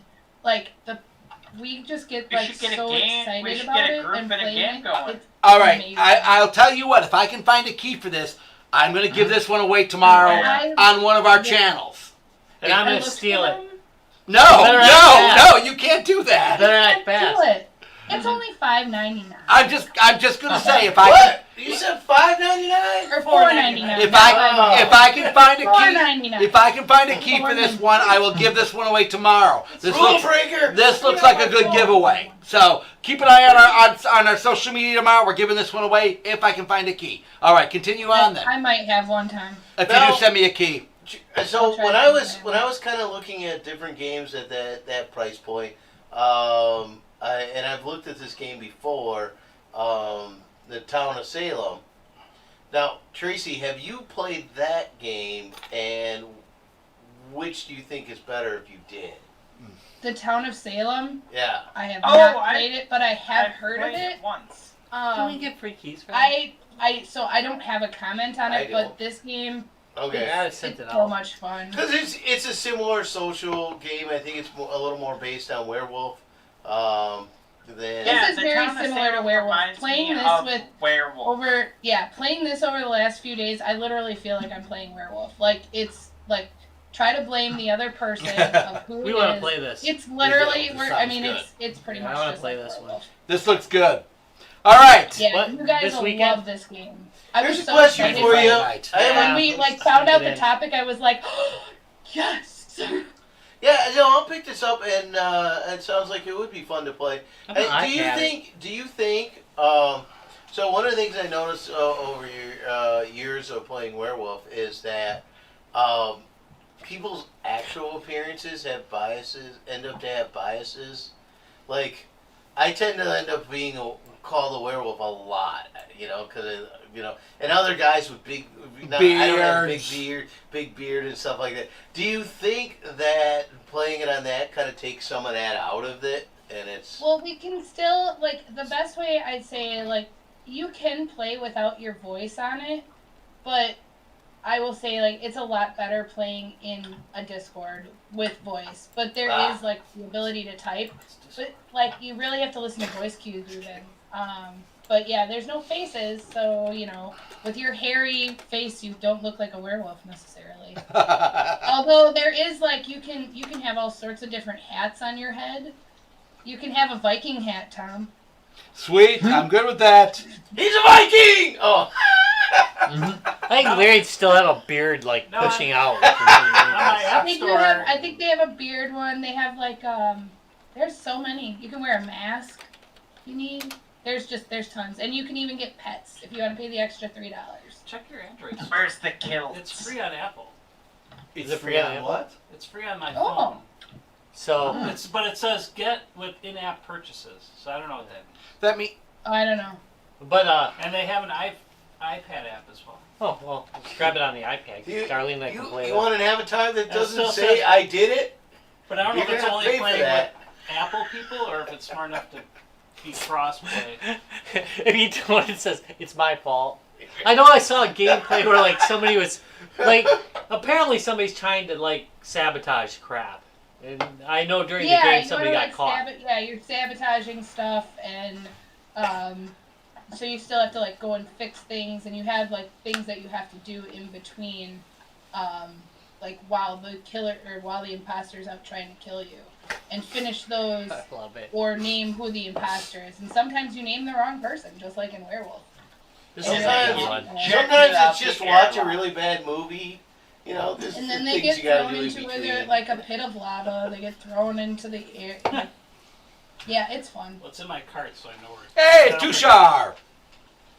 we just get so excited about it and play it. All right, amazing. I'll tell you what. If I can find a key for this, I'm going to give this one away tomorrow on one of our channels. And I'm going to steal it. No, you can't do that. Better act fast. Do it. It's only $5.99. I'm just going to say if I can. You said $5.99 or $4.99. If I can find a key, $4.99. if I can find a key for this one, I will give this one away tomorrow. This looks like a good giveaway. So keep an eye on our social media tomorrow. We're giving this one away if I can find a key. All right, continue on then. I might have one time. If you do, send me a key. So when I was kind of looking at different games at that price point, and I've looked at this game before, the Town of Salem. Now, Tracy, have you played that game, and which do you think is better if you did? The Town of Salem? Yeah. I have not played it, but I have heard of it. Once. Can we get free keys for that? I don't have a comment on it, but this game, it's so much fun. Because it's a similar social game. I think it's a little more based on werewolf. This is very similar to Werewolf. Playing this with Werewolf. Playing this over the last few days, I literally feel like I'm playing Werewolf. It's try to blame the other person of who we it want to is. play this. It's literally This it's pretty much I want to just play like this one. Werewolf. This looks good. All right. Yeah, What, you guys this will weekend? love this game. I Here's was a so question excited for by you. it. I When we found out the topic, I was like, yes. Yeah, no, I'll pick this up, and it sounds like it would be fun to play. Do you think? So one of the things I noticed over your years of playing Werewolf is that people's actual appearances have biases. End up to have biases. Like, I tend to end up being called a werewolf a lot, because and other guys with big I don't have big beard and stuff like that. Do you think that playing it on that kind of takes some of that out of it, and it's we can still the best way I'd say you can play without your voice on it, but I will say it's a lot better playing in a Discord with voice, but there is the ability to type, but you really have to listen to voice cues even. But yeah, there's no faces, so with your hairy face, you don't look like a werewolf necessarily. Although there is you can have all sorts of different hats on your head. You can have a Viking hat, Tom. Sweet. I'm good with that. He's a Viking! Oh. I think Larry'd still have a beard, like, No, pushing out. On my app They do store. have. I think they have a beard one. They have like There's so many. You can wear a mask. You need. There's tons, and you can even get pets if you want to pay the extra $3. Check your Android store. Where's the kill? It's free on Apple. It's Is it free free on on what? It's free on my Oh. phone. So, But it says get with in-app purchases. So I don't know what that means. That me. Oh, I don't know. but, And they have an iPad app as well. oh, well, grab it on the iPad. Darlene, I can play You that. want an avatar that That doesn't still say says- I did it? But I don't know You're if it's gonna only pay for playing that. with Apple people or if it's smart enough to be cross-play. If you do it, it says, it's my fault. I know I saw a gameplay where, like, somebody was, like, apparently somebody's trying to, like, sabotage crap. And I know during the game somebody got caught. You're sabotaging stuff, and so you still have to like go and fix things, and you have like things that you have to do in between, like while the imposter's out trying to kill you, and finish those I love it. or name who the imposter is. And sometimes you name the wrong person, just like in Werewolf. This And is Sometimes- really fun. Sometimes out it's just the watch a airlock. really bad movie. You know, there's And then the they things get you gotta thrown do in into between. like a pit of lava. They get thrown into the air. Yeah, it's fun. Well, it's in my cart, so I know where it's Hey, I don't Tushar.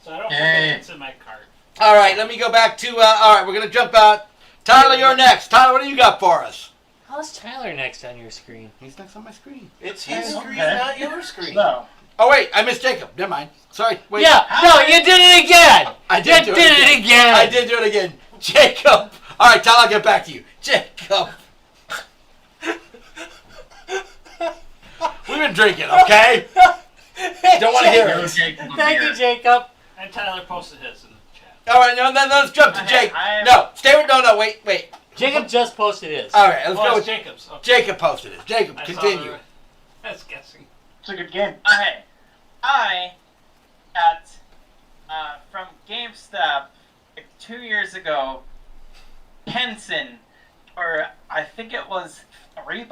So I don't Hey. forget it's in my cart. All right, let me go back to. All right, we're gonna jump out. Tyler, you're next. Tyler, what do you got for us? How's Tyler next on your screen? He's next on my screen. It's his Okay. screen, not your screen. So, Oh wait, I missed Jacob. Never mind. Sorry. Wait. Yeah, no, you did it again! I You did do did it again! I did do it again. Jacob. All right, Tyler, I'll get back to you. Jacob. We've been drinking, okay? Don't want to hear go it. Jacob a Thank beer. you, Jacob. And Tyler posted his in the chat. All right, no, then let's jump to Okay, Jake. I'm- No, stay with. No, wait. Jacob just posted his. All right, let's Well, go it's with Jacob's. Okay. Jacob. Posted it. Jacob, I saw continue. I was guessing. It's a good game. Okay. I got from GameStop like 2 years ago, Henson, or I think it was $3.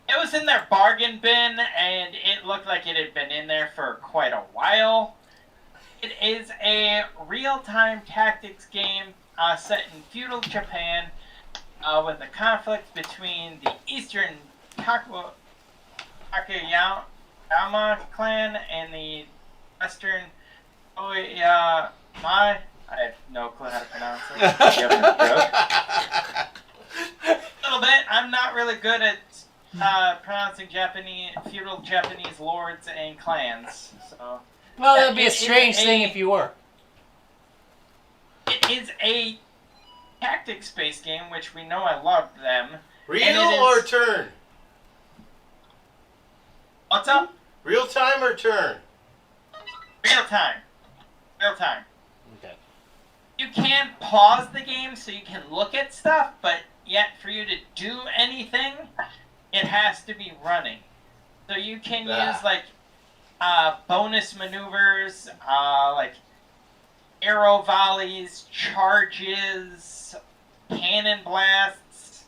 So it was in their bargain bin, and it looked like it had been in there for quite a while. It is a real-time tactics game set in feudal Japan with a conflict between the Eastern Takayama clan and the Western Oyama. I have no clue how to pronounce it. You have a joke? A little bit. I'm not really good at pronouncing feudal Japanese lords and clans. So Well, that'd be a It is strange thing if you were. it is a tactics-based game, which we know I love them. Real And it or is- turn? What's up? Real time or turn? Real time. Real time. Okay. You can pause the game so you can look at stuff, but yet for you to do anything, it has to be running. So you can use like bonus maneuvers, like arrow volleys, charges, cannon blasts,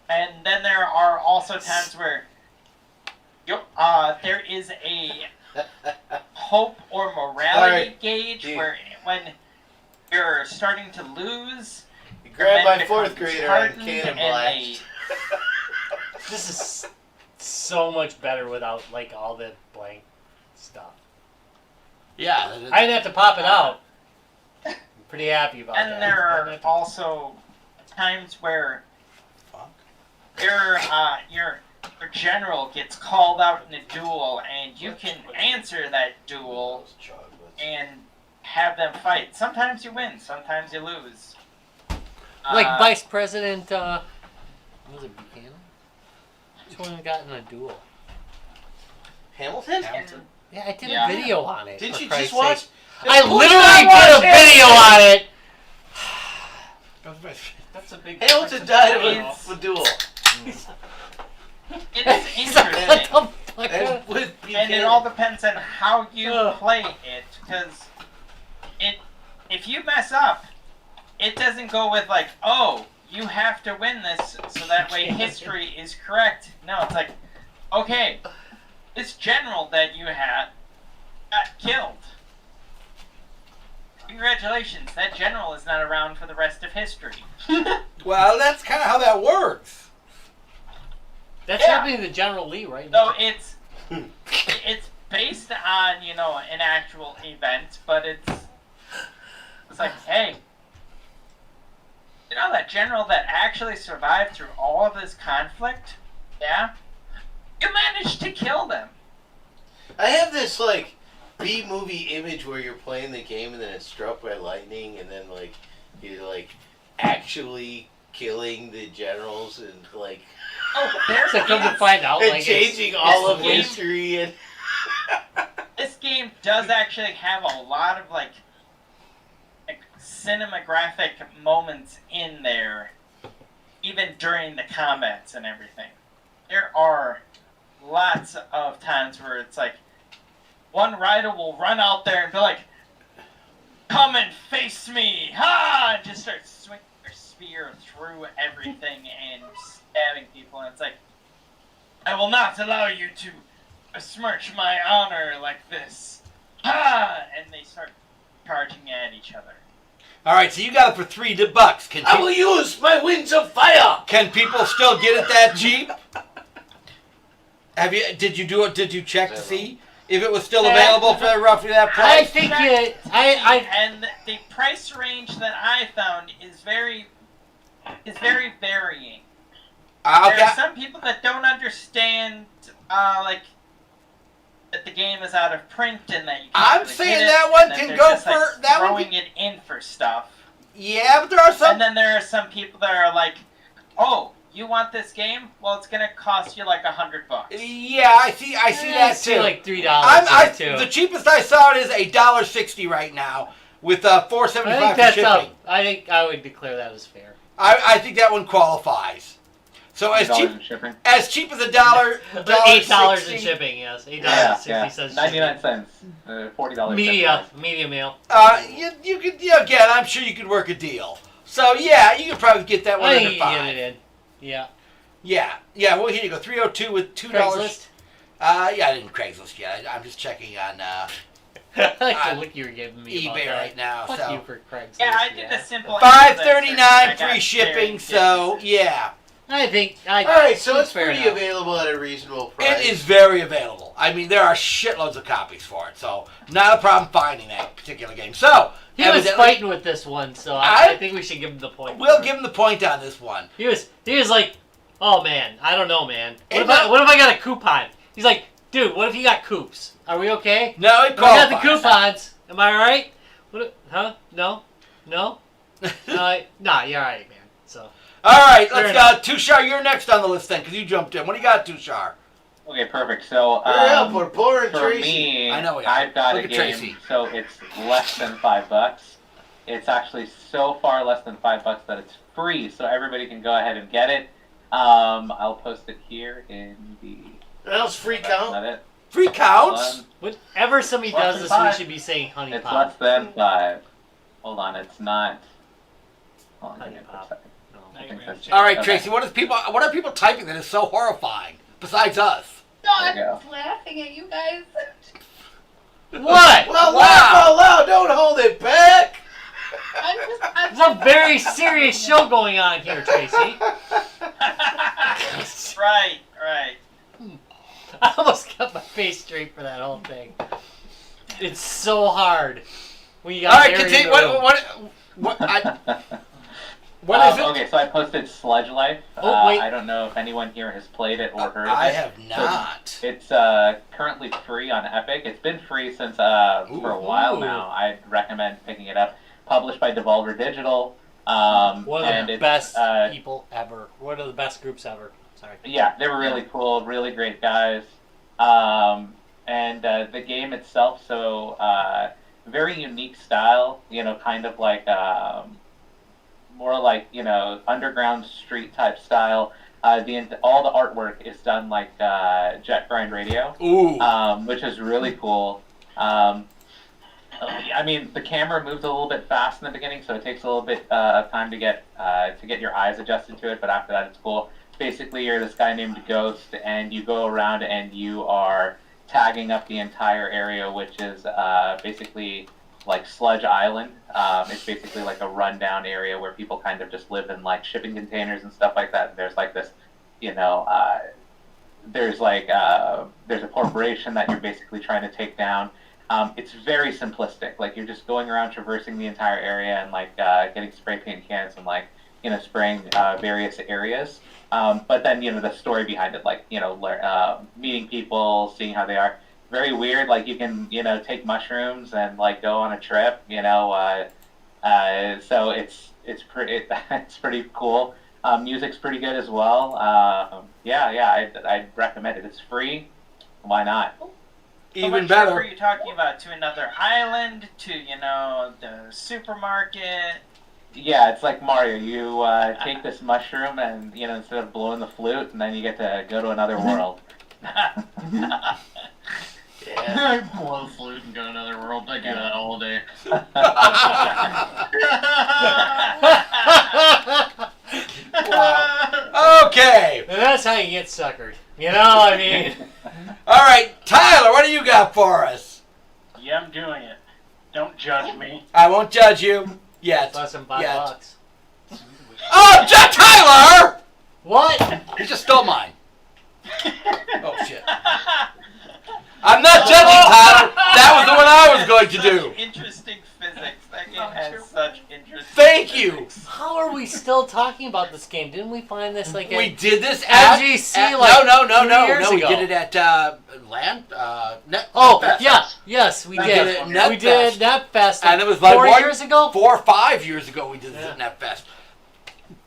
and then there are also times where there is a hope or morality Alright, gauge dude. where when you're starting to lose, You grab my men fourth become grader on disheartened cannon and blast. This is so much better without, like, all the blank stuff. Yeah. I didn't have to pop it out. I'm pretty happy about that. And there I are didn't have to- also times where Fuck. your general gets called out in a duel, and you can answer that duel and have them fight. Sometimes you win, sometimes you lose. Like Vice President, was it Buchanan? Which one got in a duel? Hamilton? and Yeah, I did Yeah. a video on it. Didn't for you Christ's just watch? sake. I literally did a video on it! That's a big Hamilton difference died of in a style. duel. it is He's like, interesting. what the fuck? And with And it Buchanan. all depends on how you Ugh. play it, because if you mess up, it doesn't go with like, oh, you have to win this so that way history is correct. No, it's like, okay, this general that you had got killed. Congratulations, that general is not around for the rest of history. Well, that's kind of how that works. That's Yeah. happening to General Lee right now. So it's based on, you know, an actual event, but it's like, hey, you know that general that actually survived through all of this conflict? Yeah? You managed to kill them. I have this like B-movie image where you're playing the game and then it's struck by lightning and then like you're like actually killing the generals and like Oh, there's So come to find out, and like changing all of game- history and this game does actually have a lot of like cinematographic moments in there, even during the combats and everything. There are lots of times where it's like one rider will run out there and be like, "Come and face me!" Ha! And just start swinging their spear through everything and stabbing people, and it's like, "I will not allow you to besmirch my honor like this." Ha! And they start charging at each other. All right, so you got it for $3. I will use my wings of fire. Can people still get it that cheap? Have you? Did you do it? Did you check to see if it was still available for roughly that I price? think I And the price range that I found is very varying. There Okay. are some people that don't understand, like, that the game is out of print and that you can't I'm really saying get it, that one and can they're go just, like, for- that one throwing it in for stuff. Yeah, but there are some. And then there are some people that are like, "Oh, you want this game? Well, it's gonna cost you like $100." Yeah, I see that see too. like $3 too. The cheapest I saw it is $1.60 right now with I $4.75 think for that's shipping. up. I think I would declare that as fair. I think that one qualifies. So as $8 cheap in shipping. as cheap as $1, $8 in $1.60. shipping, yes. $8.60. 99 cents. $40. Medium ale. You could again. I'm sure you could work a deal. So yeah, you could probably get that one I under think you can get $5. it in. Yeah. Yeah. Well, here you go. 302 with $2. Craigslist. Yeah, I didn't Craigslist yet. I'm just checking on I like the look you were giving me about eBay that. right now. Fuck so you for Craigslist. Yeah, I did the simple. $5.39 free shipping. So yeah, I think. All right, so it's fair pretty enough. available at a reasonable price. it is very available. I mean, there are shitloads of copies for it. So not a problem finding that particular game. So He was evidently, fighting with this one, so I think we should give him the point. We'll for it. give him the point on this one. He was like, oh man, I don't know, man. What And if I got a coupon? He's like, dude, what if you got coops? Are we okay? No, it If I got the qualifies. coupons. Am I alright? Huh? No? Nah, you're alright, man. So All right, Fair let's enough. go. Tushar, you're next on the list then, because you jumped in. What do you got, Tushar? Okay, perfect. So Hurry up, we're boring for Tracy. me, I know we are. I've got Look a at game. Tracy. So it's less than $5. It's actually so far less than $5 that it's free. So everybody can go ahead and get it. I'll post it here in the. Else free That's count. not it. Free Hold counts? on. whenever somebody Less does than this, five. we should be saying honey It's pop. less than 5. Hold on, it's not. Hold on, Honey give me a pop. second. No. I think that's All right, okay. Tracy, what are people typing that is so horrifying, besides us? No, There I'm you go. just laughing at you guys. What? Well, Wow. laugh out loud. Don't hold it back. I'm There's a very serious show going on here, Tracy. Right, right. I almost got my face straight for that whole thing. It's so hard. When you got All right, Harry in continue. the room. What is it? Okay, so I posted Sludge Life. Oh, wait. I don't know if anyone here has played it or heard of I it. have not. It's currently free on Epic. It's been free since for a while now. I'd recommend picking it up. Published by Devolver Digital. One of and the it's, best people ever. One of the best groups ever. Sorry. Yeah, they were really cool, really great guys. And the game itself, so very unique style, kind of like more like, underground street type style. All the artwork is done like Jet Grind Radio, Ooh. which is really cool. I mean, the camera moves a little bit fast in the beginning, so it takes a little bit of time to get your eyes adjusted to it. But after that, it's cool. Basically, you're this guy named Ghost, and you go around and you are tagging up the entire area, which is basically like Sludge Island. It's basically like a rundown area where people kind of just live in like shipping containers and stuff like that. And there's like this, there's a corporation that you're basically trying to take down. It's very simplistic. Like you're just going around traversing the entire area and like getting spray paint cans and like spraying various areas. But then the story behind it, like meeting people, seeing how they are. Very weird. Like you can take mushrooms and like go on a trip. So it's pretty cool. Music's pretty good as well. I'd recommend it. It's free. Why not? Even What better. trip are you talking about? To another island? To the supermarket? Yeah, it's like Mario. You take this mushroom and instead of blowing the flute, and then you get to go to another world. Yeah. Blow flute and go to another world. I do that all day. Wow. Okay. And that's how you get suckered. I mean. All right, Tyler, what do you got for us? Yeah, I'm doing it. Don't judge me. I won't judge you yet. Less than Yet. $5. Oh, Tyler! What? You just stole mine. Oh shit. I'm not judging, Tyler. That was the one I was going to do. Interesting physics. That game has such interesting. Thank you. How are we still talking about this game? Didn't we find this like We did this at MGC at- like no. 3 years We ago? did it at Land. Oh, Netfest. yeah. Yes, we We did. did it at We did NetFest And it was like 4 one- years ago? 4 or 5 years ago we did this at NetFest.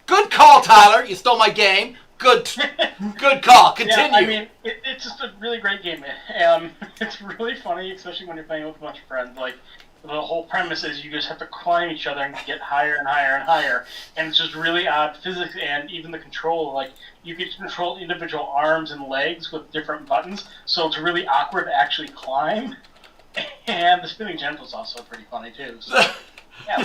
Good call, Tyler. You stole my game. Good call. Continue. Yeah, I mean, it's just a really great game. It's really funny, especially when you're playing with a bunch of friends. Like, the whole premise is you just have to climb each other and get higher and higher and higher. And it's just really odd physics, and even the control. Like, you can control individual arms and legs with different buttons, so it's really awkward to actually climb. And the spinning genitals is also pretty funny, too. So. Yeah.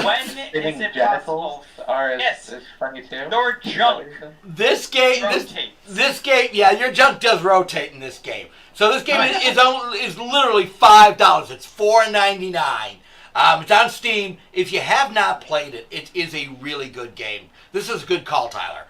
When is it possible? Yes. Is funny too. Your junk This game, this game, yeah, your junk does rotate in this game. So this game is literally $5. It's $4.99. It's on Steam. If you have not played it, it is a really good game. This is a good call, Tyler.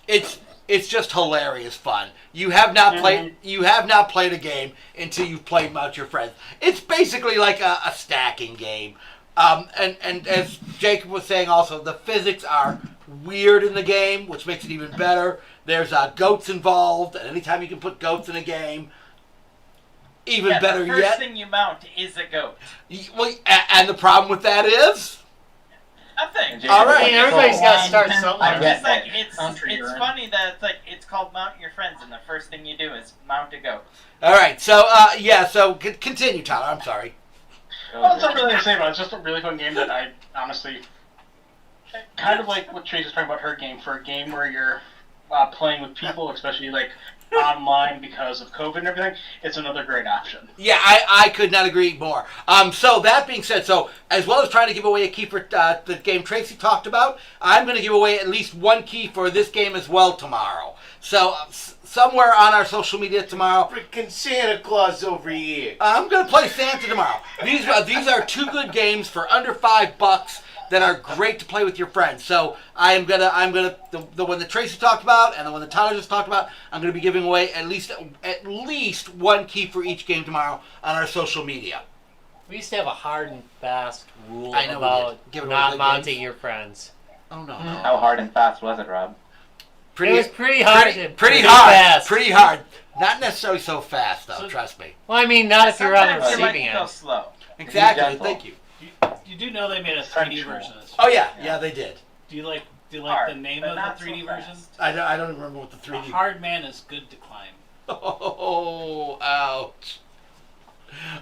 It's just hilarious fun. You have not played. You have not played a game until you've played them out with your friends. It's basically like a stacking game. And as Jacob was saying also, the physics are weird in the game, which makes it even better. There's goats involved, and anytime you can put goats in a game, even better the first yet. thing you mount is a goat. Well, and the problem with that is? Nothing. All right. I mean, everybody's got to start somewhere. It's like it's funny that it's called Mount Your Friends, and the first thing you do is mount a goat. All right, so so continue, Tyler. I'm sorry. Well, it's not really the same, but it's just a really fun game that I honestly kind of like what Trace was talking about her game. For a game where you're playing with people, especially like online because of COVID and everything, it's another great option. Yeah, I could not agree more. So that being said, so as well as trying to give away a key for the game Tracy talked about, I'm going to give away at least one key for this game as well tomorrow. So somewhere on our social media tomorrow. Freaking Santa Claus over here. I'm going to play Santa tomorrow. These are 2 good games for under $5 that are great to play with your friends. So I'm gonna the one that Tracy talked about and the one that Tyler just talked about. I'm gonna be giving away at least one key for each game tomorrow on our social media. We used to have a hard and fast rule I know we about did. Give away not good mounting games. your friends. Oh no! How hard and fast was it, Rob? It was pretty hard. and Pretty hard. fast. Pretty hard. Not necessarily so fast though. So- trust me. Well, I mean, not if you're on the Sometimes you might receiving go end. slow. Exactly. gentle. Thank you. You do know they made a 3D version of this. Oh yeah, they did. Do you like Hard, the name but of not the so 3D version? fast. I don't remember what the A 3D. hard man is good to climb. Oh, ouch.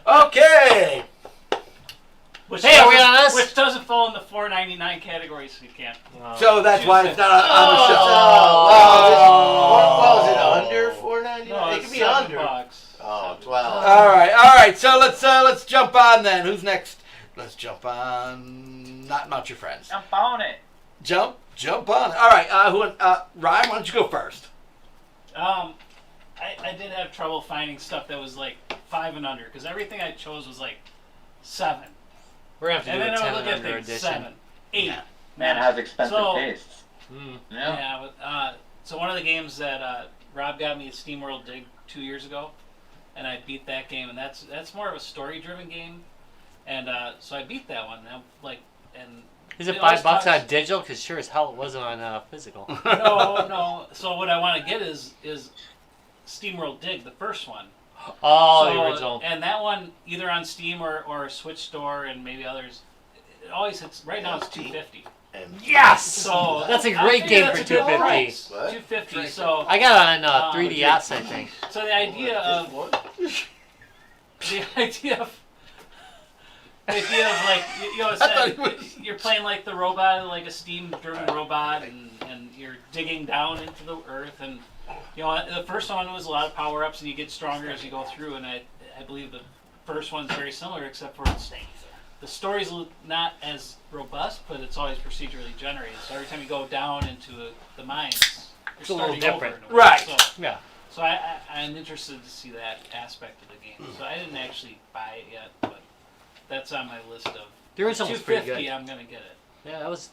Okay. Which Hey, are we doesn't- on us? Which doesn't fall in the $4.99 category, so you can't. So that's why it's not on the show. What was it, under $4.99? No, It it's could be under. $7. Oh, 12. All right. right, so let's jump on then. Who's next? Let's jump on. Not your friends. Jump on it. Jump on it. All right. Ryan, why don't you go first? I did have trouble finding stuff that was like 5 and under because everything I chose was like 7. We're gonna have to And do then a I 10 would and look at under things edition. 7, 8. Yeah. Man has expensive So- tastes. Yeah. Yeah, but, so one of the games that Rob got me at SteamWorld Dig 2 years ago, and I beat that game, and that's more of a story-driven game, and so I beat that one. And I'm like, and Is it it always $5 talks- on digital? Because sure as hell it wasn't on physical. no. So what I want to get is SteamWorld Dig, the first one. Oh, So- the original. And that one either on Steam or Switch Store and maybe others. It always hits. Right now it's $250. And Yes! So That's a I great figure game that's for a good $250. price. What? $250. So I got it on 3DS, I think. so the idea of like you know, it's I thought that, he was- you're playing like the robot, like a steam-driven robot, and you're digging down into the earth, and you know the first one was a lot of power-ups, and you get stronger as you go through, and I believe the first one's very similar, except for the story's not as robust, but it's always procedurally generated. So every time you go down into the mines, you're It's a little starting different. over in a way. Right. So, Yeah. so I'm interested to see that aspect of the game. So I didn't actually buy it yet, but that's on my list of The original was pretty $250. good. I'm gonna get it. Yeah, that was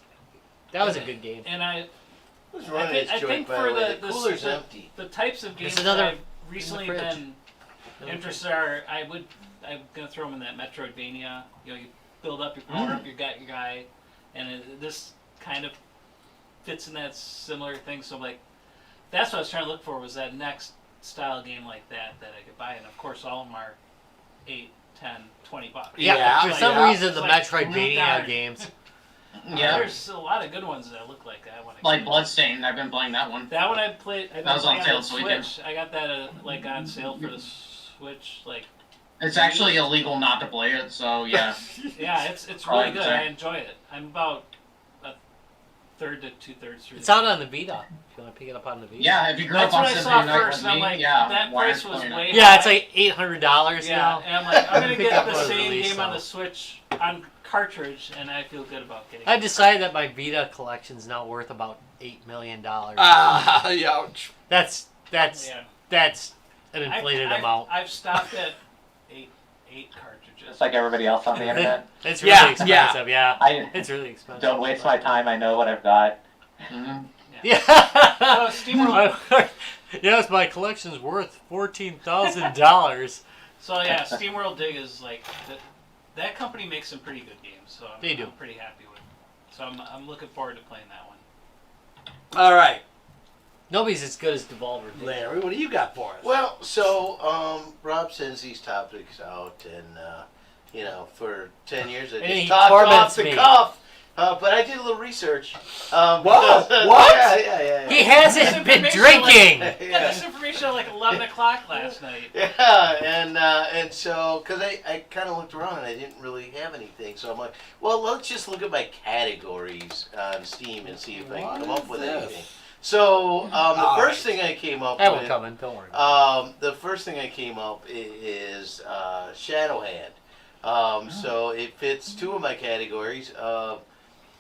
a good game. And Who's running I this think joint, by for the way? the- The the- cooler's the- empty. the types of games that another I've recently fridge. been interested are I'm gonna throw them in that Metroidvania. You know, you build up your power up, you got your guy, and this kind of fits in that similar thing. So like, that's what I was trying to look for was that next style game like that I could buy, and of course all of them are $8, $10, $20. Yeah, Yeah, for some yeah. reason the It's like Metroidvania darn. games. Yeah. There's a lot of good ones that look like I want to. Like Bloodstained, I've been playing that one. That one I played. That was on sale this Switch. weekend. I got that like on sale for the Switch. Like, It's actually illegal not to play it, so yeah. yeah, it's Oh, really good. okay. I enjoy it. I'm about a third to 2/3 through. It's out on the Vita. If you want to pick it up on the Vita. Yeah, if you grew That's up what on I Symphony saw of Night first, with and I'm me, like, yeah, that why price aren't was you playing way it? Yeah, high. it's like $800 Yeah, now. and I'm like, I'm gonna Pick get up the on same release, game on though. the Switch on cartridge, and I feel good about getting I it. decided that my Vita collection's now worth about $8 million. Ouch. That's Yeah. an inflated I've, amount. I've stopped at eight cartridges. Just like everybody else on the internet. It's really Yeah, expensive. Yeah, I it's really expensive. don't waste my time. I know what I've got. Mhm. Yeah. SteamWorld. Yes, my collection's worth $14,000. So yeah, SteamWorld Dig is like that company makes some pretty good games. So They do. I'm pretty happy with. So I'm looking forward to playing that one. All right, Nobody's as good as Devolver. Larry, what do you got for us? Well, so Rob sends these topics out, and you know, for 10 years I And just he talked off torments the me. cuff. But I did a little research. Whoa, because- what? Yeah. He hasn't been drinking. I got this information at like 11 o'clock last night. Yeah, and so, because I kind of looked around and I didn't really have anything, so I'm like, well, let's just look at my categories on Steam and see if I can come up with anything. So, the first thing I came up That will with, come in. Don't worry. the first thing I came up is Shadowhand. So it fits two of my categories.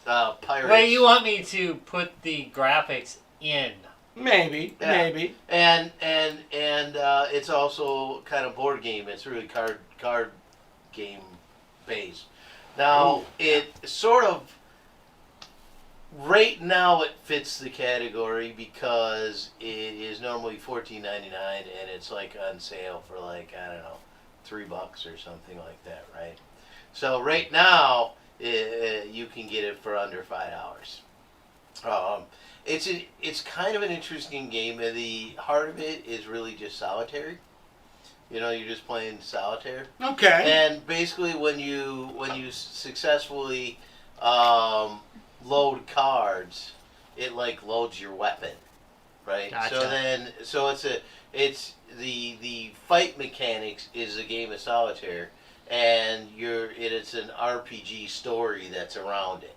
Pirates. Wait, you want me to put the graphics in? Maybe, Yeah. maybe. And it's also kind of board game. It's really card game based. Now it sort of right now it fits the category because it is normally $14.99 and it's like on sale for like I don't know $3 or something like that, right? So right now you can get it for under $5. It's kind of an interesting game. The heart of it is really just solitary. You know, you're just playing solitaire. Okay. And basically, when you successfully load cards, it like loads your weapon, right? Gotcha. So it's the fight mechanics is a game of solitaire, and it's an RPG story that's around it.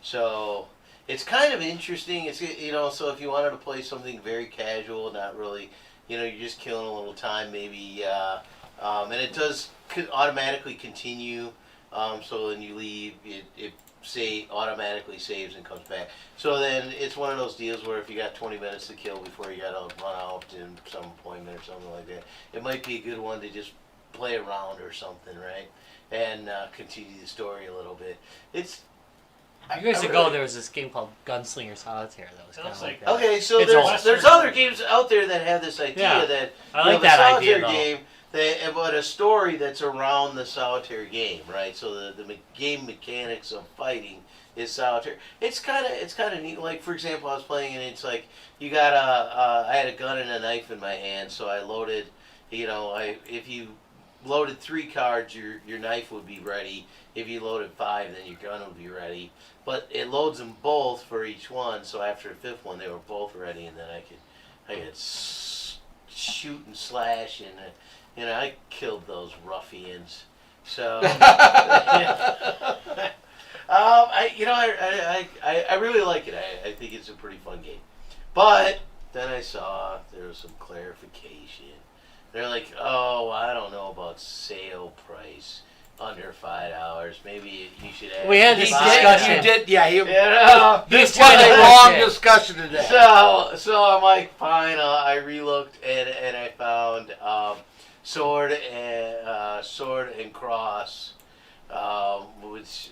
So it's kind of interesting. It's so if you wanted to play something very casual, not really, you're just killing a little time, maybe and it does automatically continue. So when you leave, it automatically saves and comes back. So then it's one of those deals where if you got 20 minutes to kill before you got to run out in some appointment or something like that, it might be a good one to just play around or something, right? And continue the story a little bit. It's Years ago, there was this game called Gunslinger Solitaire that was kind of like that. Okay, so It's there's other games out there that have this idea that I like a that solitaire idea, though. game but a story that's around the solitaire game, right? So the game mechanics of fighting is solitaire. It's kind of neat. Like for example, I was playing and it's like you got I had a gun and a knife in my hand, so I loaded. If you loaded 3 cards, your knife would be ready. If you loaded 5, then your gun would be ready. But it loads them both for each one. So after the 5th one, they were both ready, and then I could shoot and slash, and I killed those ruffians. So I really like it. I think it's a pretty fun game. But then I saw there was some clarification. They're like, oh, I don't know about sale price under $5. Maybe you should ask. We had this discussion. You did, yeah. This was a long discussion. discussion today. So I'm like, fine. I relooked and I found sword and cross, which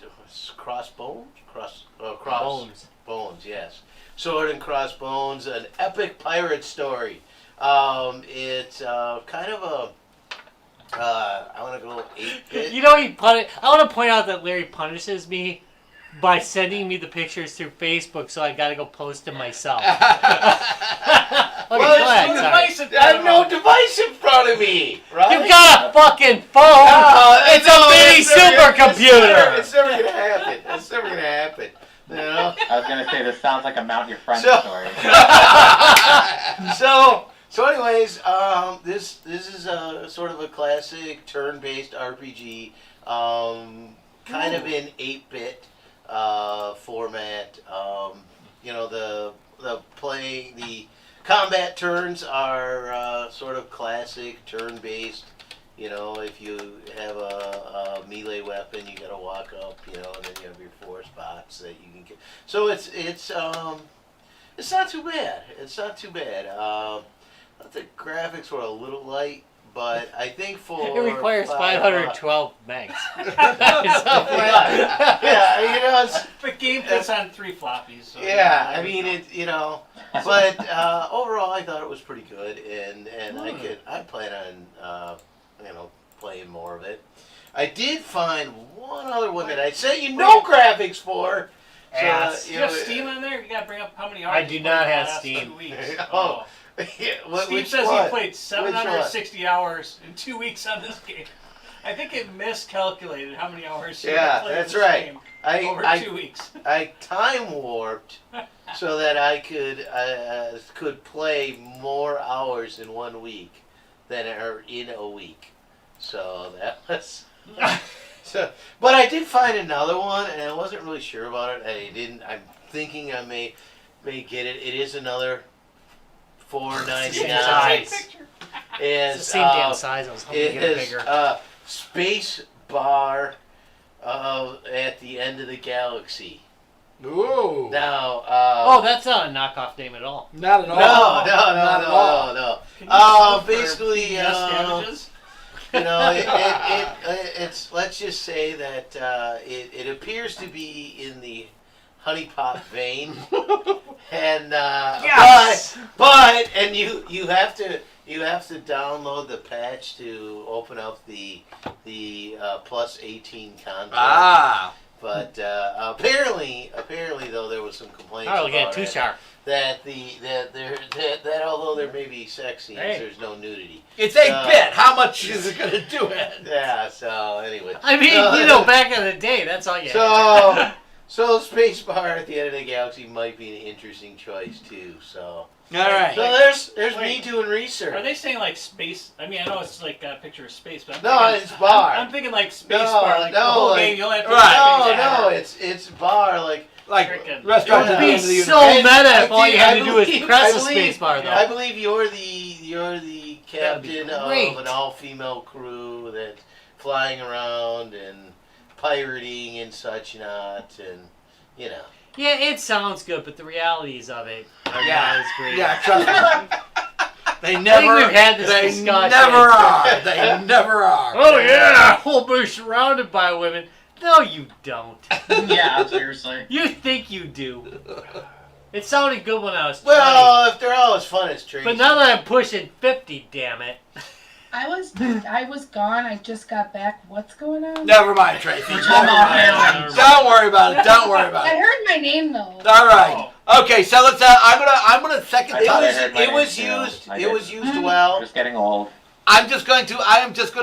crossbones, bones. Yes, sword and crossbones, an epic pirate story. It's kind of a. I want to go 8-bit. I want to point out that Larry punishes me by sending me the pictures through Facebook, so I got to go post them myself. Okay, go ahead. Sorry. I have no device in front of me, right? You got a fucking phone. It's a mini supercomputer. It's never gonna happen. It's never gonna happen. You know? I was gonna say this sounds like a Mount Your Friend story. So anyways, this is a sort of a classic turn-based RPG, kind of in 8-bit format. The combat turns are sort of classic turn-based. If you have a melee weapon, you gotta walk up, and then you have your 4 spots that you can get. So it's not too bad. It's not too bad. The graphics were a little light, but I think it requires 512 megs. The game fits on 3 floppies. So yeah, I mean but overall I thought it was pretty good, and I plan on playing more of it. I did find one other one that I sent you no graphics for. So, you have Steam on there? You gotta bring up how many hours. I do not have Steam. 2 weeks. Oh. Steve says he played 760 hours in 2 weeks on this game. I think it miscalculated how many hours he played that's this right. game over 2 weeks. I time warped so that I could play more hours in 1 week than are in a week. So that was but I did find another one, and I wasn't really sure about it. I'm thinking I may get it. It is another $4.99. It's the same damn size. I was hoping to get it bigger. Space Bar at the End of the Galaxy. Ooh. Now. That's not a knockoff name at all. Not at all. No. Basically, damages? it's. Let's just say that it appears to be in the Honey Pot vein, and yes! but you have to download the patch to open up the plus 18 content. But apparently though there was some complaints about too sharp. that although there may be sex scenes, there's no nudity. It's 8-bit. How much is it gonna do it? Yeah. So anyway. I mean, back in the day, that's all you had. So Space Bar at the End of the Galaxy might be an interesting choice too. So all right. So there's me doing research. Are they saying like space? I mean, I know it's like a picture of space, but it's bar. I'm thinking like space bar, like the whole game. You'll have to No, it's bar like restaurant. It would be so meta if all you had to do is press a space bar. Though I believe you're the you're the That'd be captain of great. an all-female crew that's flying around and pirating and such not, and you know. Yeah, it sounds good, but the realities of it are Yeah. not as great. Yeah, trust me. They I never. think we've had this they discussion. never are. They never are. Oh yeah, we'll be surrounded by women. No, you don't. Yeah, seriously. You think you do. It sounded good when I was 20. Well, if they're all as fun as Tracy. But now that I'm pushing 50, damn it. I was gone. I just got back. What's going on? Never mind, Tracy. We're Never talking about mind. aliens. Don't worry about it. Don't worry about I it. heard my name though. All right. Okay, so let's. I'm gonna second. it thought I was heard my it name was too. used I it did. was used well. Just getting old. I am just going to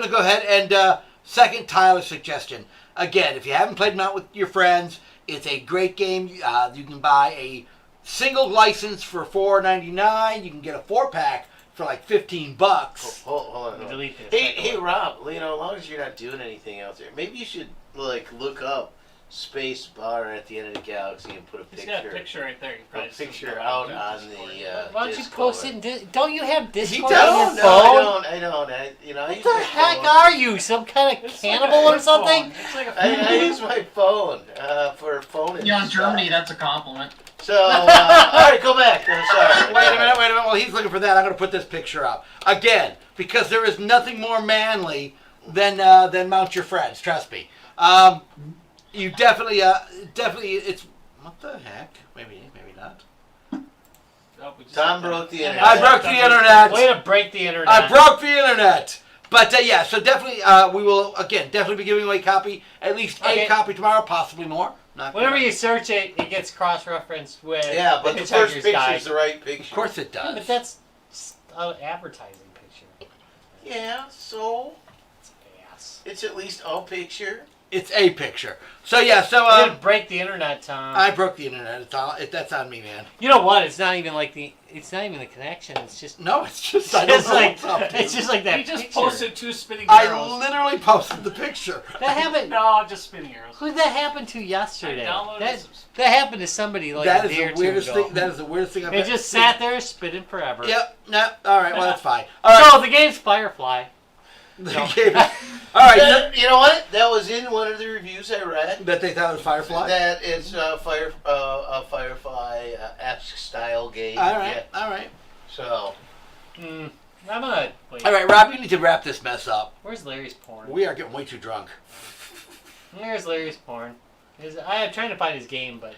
go ahead and second Tyler's suggestion. Again, if you haven't played them out with your friends, it's a great game. You can buy a single license for $4.99. You can get a 4-pack for like $15. Hold on. Delete this. Hey Rob, you know, as long as you're not doing anything out there, maybe you should like look up Space Bar at the end of the galaxy and put a He's got a picture. picture right there. You A probably picture see out it on the. Why don't you Discord. post it? Don't you have Discord No, on your no, I phone? don't. I don't. You know, I What use the my heck phone. are you? Some kind of It's cannibal like a or flip something? phone. It's like a I use my phone for phone. Yeah, in Germany, that's a compliment. So, all right, go back. I'm sorry. Wait a minute. While he's looking for that, I'm going to put this picture up again because there is nothing more manly than mount your friends. Trust me. You definitely. It's what the heck? Maybe not. Oh, we just Tom said broke that. the internet. I broke the internet. Way to break the internet. I broke the internet. But yeah, so definitely we will again definitely be giving away a copy, at least Okay. a copy tomorrow, possibly more. Not Whenever you search it, it gets cross-referenced with Yeah, but the first Hitchhiker's picture Guide. is the right Of picture. course it Yeah, does. but that's just an advertising picture. Yeah, so It's ass. it's at least a picture. It's a picture. So yeah, so Way to break the internet, Tom. I broke the internet. That's on me, man. You know what? It's not even like the connection. It's just No, it's just I don't know like what's up. Dude. it's just like that. He just picture. posted 2 spinning I arrows. literally posted the picture. That happened. No, just spinning arrows. Who did that happen to yesterday? I downloaded That, some- that happened to somebody like That a is day or the two weirdest ago. thing. That is the weirdest thing I've They ever just seen. sat there spinning forever. Yep. No. All right. Well, that's fine. All right. So the game's Firefly. They gave it- All right. That- you know what? That was in one of the reviews I read. That they thought it was Firefly. That it's a Firefly-esque style game. All right. Yeah. All right. So I'm gonna wait. All right, Rob. You need to wrap this mess up. Where's Larry's porn? We are getting way too drunk. Where's Larry's porn? I'm trying to find his game, but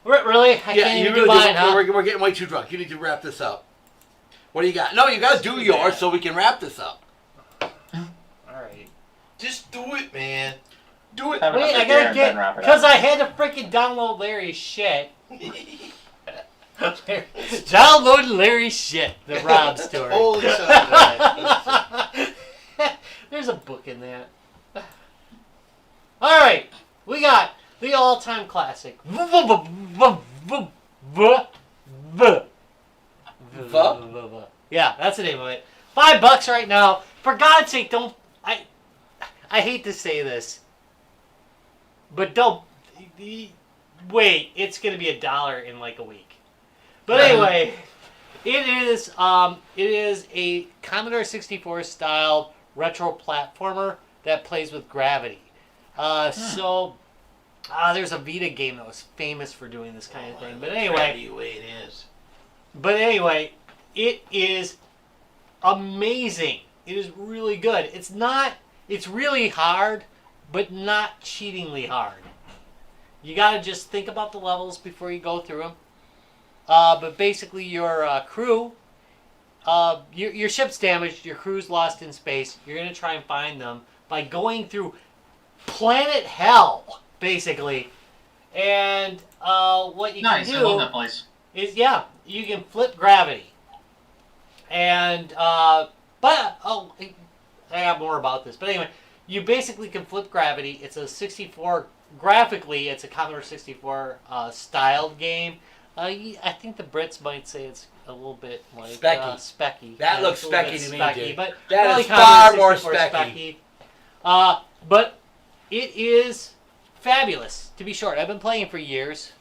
really, I can't even do mine, huh? We're getting way too drunk. You need to wrap this up. What do you got? No, you got to do yours so we can wrap this up. All right. just do it, man. Do it. Have Wait, another I beer gotta and then get wrap it because up. I had to freaking download Larry's shit. Downloading Larry's shit. The Rob story. Holy son. There's a book in that. All right, we got the all-time classic. Yeah, that's the name of it. $5 right now. For God's sake, don't. I hate to say this, but don't. Wait, it's gonna be $1 in like a week. But anyway, it is a Commodore 64 style retro platformer that plays with gravity. So there's a Vita game that was famous for doing this kind of thing. But anyway, it is amazing. It is really good. It's really hard, but not cheatingly hard. You gotta just think about the levels before you go through them. But basically, your crew, your ship's damaged, your crew's lost in space. You're gonna try and find them by going through planet hell, basically. And what you Nice, can I love do that place. is, you can flip gravity. And I have more about this. But anyway, you basically can flip gravity. It's a 64. Graphically, it's a Commodore 64 styled game. I think the Brits might say it's a little bit like specky. That looks it's a little specky bit to me, specky, dude. but That really is Commodore far more 64 specky. But it is fabulous, to be short. I've been playing for years.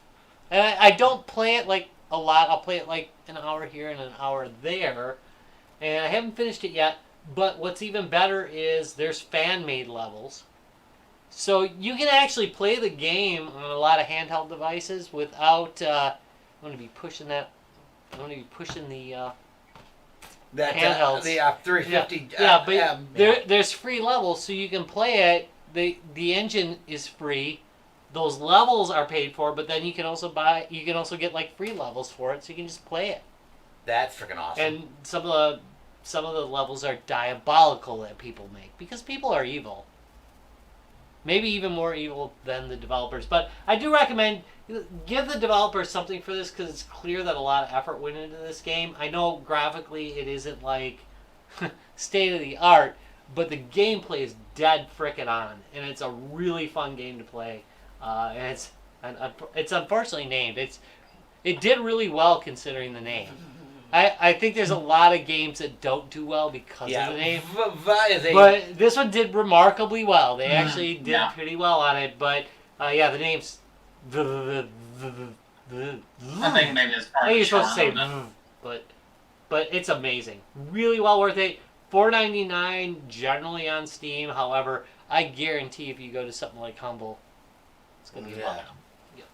And I don't play it like a lot. I'll play it like an hour here and an hour there, and I haven't finished it yet. But what's even better is there's fan-made levels. So you can actually play the game on a lot of handheld devices without. I'm going to be pushing that. I'm going to be pushing the handhelds. The 350. But there's free levels, so you can play it. The engine is free. Those levels are paid for, but then you can also get like free levels for it, so you can just play it. That's freaking awesome. And some of the levels are diabolical that people make because people are evil. Maybe even more evil than the developers. But I do recommend give the developers something for this because it's clear that a lot of effort went into this game. I know graphically it isn't like state of the art, but the gameplay is dead frickin' on, and it's a really fun game to play. And it's unfortunately named. It did really well considering the name. I think there's a lot of games that don't do well because of the name. But this one did remarkably well. They actually did pretty well on it. But the name's. I think maybe it's part I think you're supposed to say, but it's amazing. Really well worth it. $4.99 generally on Steam. However, I guarantee if you go to something like Humble, it's gonna be a buck. Yep.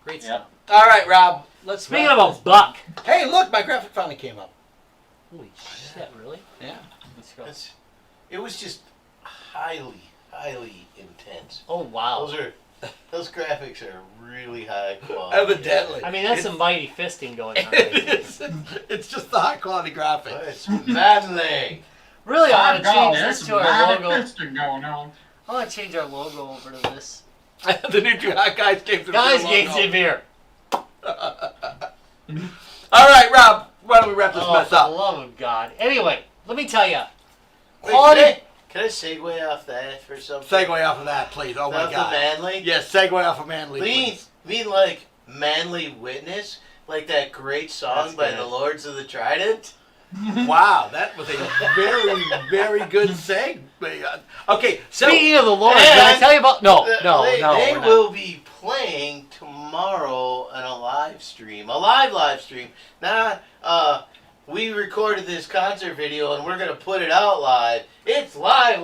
Great stuff. All right, Rob. Let's. Speaking of a buck. Hey, look, my graphic finally came up. Holy shit! Really? Yeah. Let's go. It was just highly intense. Oh wow. Those graphics are really high quality. Evidently. I mean, that's some mighty fisting going on. It's just the high quality graphics. It's manly. Really, I want to change there's this some to our logo. fisting going on. I want to change our logo over to this. The new Guys Games and Guys, Beer Games logo. and Beer. All right, Rob. Why don't we wrap this mess For the up? love of God. Anyway, let me tell you. Wait, Quality. can I segue off that for something? Segue off of that, please. Oh my Off God. the manly? Yes, segue off of Manly. Please. Mean like Manly Witness? Like that great song That's by good. the Lords of the Trident? Wow, that was a very, very good segue. Okay, so Speaking of the Lord, can I tell you about? No, They we're not. will be playing tomorrow on a live stream. A live stream. We recorded this concert video and we're going to put it out live. It's live.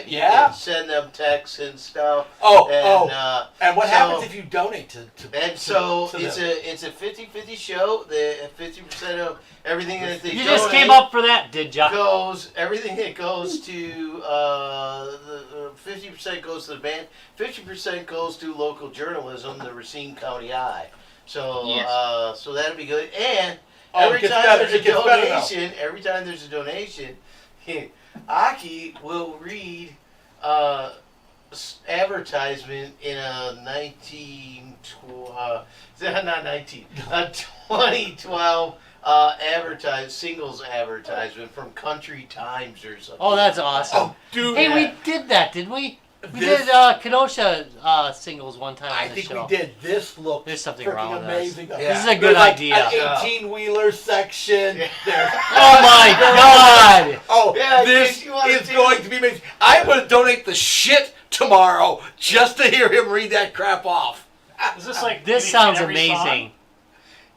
You Yeah? can send them texts and stuff. And what so- happens if you donate to And so to it's them? a 50-50 show. The 50% of everything that they You donate just came up for that, did ya? everything that goes to the 50% goes to the band, 50% goes to local journalism, the Racine County Eye. So Yes. so that'll be good. And Oh, every it gets time better. there's It a gets better now. donation, Aki will read advertisement in a 2012 singles advertisement from Country Times or something. Oh, that's awesome. Oh, dude. Hey, yeah. we did that, didn't we? We This- did Kenosha singles one time I on the think show. we did. This looked There's something freaking wrong with us. amazing. This is a good idea. An 18-wheeler section. Yeah. There's Oh my God! Oh, Yeah, this you wanna is do- going to be amazing. I'm going to donate the shit tomorrow just to hear him read that crap off. Is this like This in sounds every amazing. song?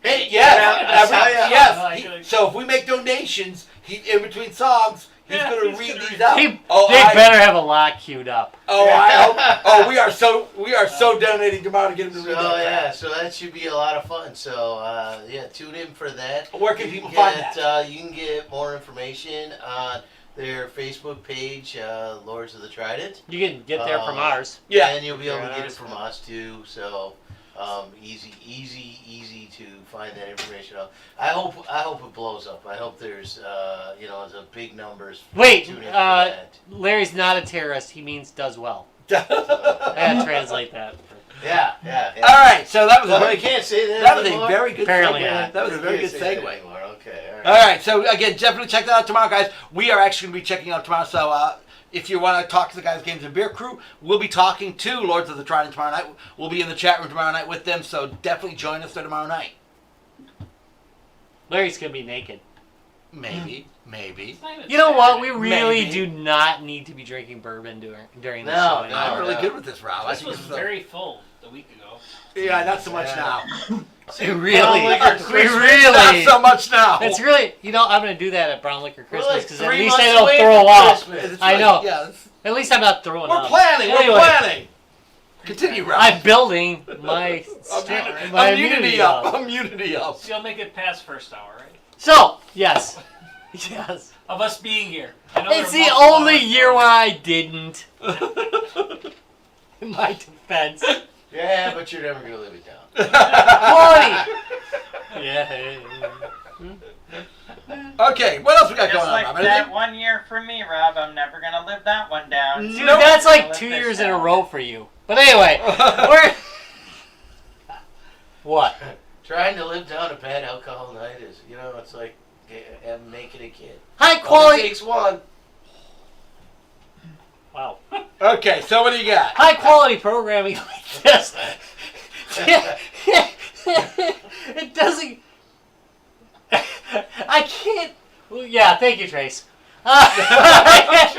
Hey, Yeah, yes, yeah. Like, so if we make donations, in between songs, he's Yeah, going to he's read gonna these read- out. They Oh, better have a lot queued up. I hope. Oh, we are so donating tomorrow to get him to So read that crap. yeah, so that should be a lot of fun. So tune in for that. Where can You people can find get, that? You can get more information on their Facebook page, Lords of the Trident. You can get there from ours. Yeah. And you'll be able to Yeah, get it that's from fine. us too. So easy to find that information out. I hope it blows up. I hope there's there's a big numbers. Wait, Tune in for that. Larry's not a terrorist. He means does well. So, I had to translate that. yeah. All right, so that was a Well, very you can't say that. that was a anymore? very good Apparently segue. not. That was a very You good can't say that segue. anymore. Okay. All right, so again, definitely check that out tomorrow, guys. We are actually going to be checking out tomorrow. So if you want to talk to the Guys Games and Beer crew, we'll be talking to Lords of the Trident tomorrow night. We'll be in the chat room tomorrow night with them. So definitely join us there tomorrow night. Larry's gonna be naked. Maybe. It's not even You know what? We Saturday. really Maybe. do not need to be drinking bourbon during the No, show. no. anymore. I'm really good with this, Rob. I This think was this is a- very full. a week ago. Yeah, not so much now. Not Not so much now. It's really, I'm going to do that at Brown Liquor Christmas like because at 3 least months I don't away throw from up. Christmas. I know. Yeah, At least I'm not throwing up. we're planning. Anyway, We're planning. Continue, Ralph. I'm building my Immunity up. Immunity up. So you'll make it past first hour, right? So, yes. Yes. Of us being here. I know It's there are the multiple only hours year for- where I didn't. In my defense. Yeah, but you're never gonna live it down. Quality. Yeah. Okay, what else we got Just going like on, Rob? that Anything? 1 year for me, Rob. I'm never gonna live that one down. Dude, that's like 2 years in a row for you. But anyway, we're... What? Trying to live down a bad alcohol night is, it's like making a kid. High Only quality... takes one. Wow. Okay, so what do you got? High quality programming like this. It doesn't... I can't... Well, yeah, thank you, Trace. Yeah,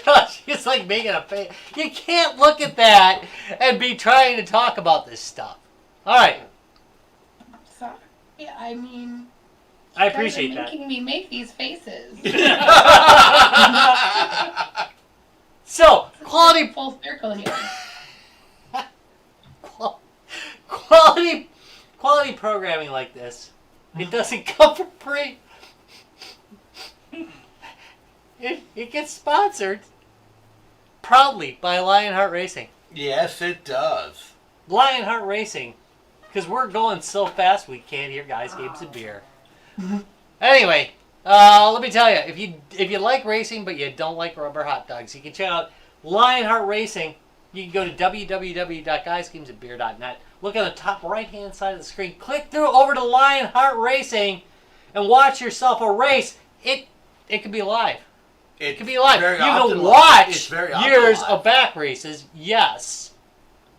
no, she's like making a face. You can't look at that and be trying to talk about this stuff. All right, So, yeah, I mean, I you guys appreciate are that. making me make these faces. So, quality Full circle here. quality programming like this, it doesn't come for free. It gets sponsored proudly by Lionheart Racing. Yes, it does. Lionheart Racing, because we're going so fast we can't hear guys, games, and beer. Anyway, let me tell you, if you like racing but you don't like rubber hot dogs, you can check out Lionheart Racing. You can go to www.guysgamesandbeer.net. Look on the top right-hand side of the screen. Click through over to Lionheart Racing and watch yourself a race. It can be live. It can be live. very You often can live. watch It's very often years live. of back races, yes.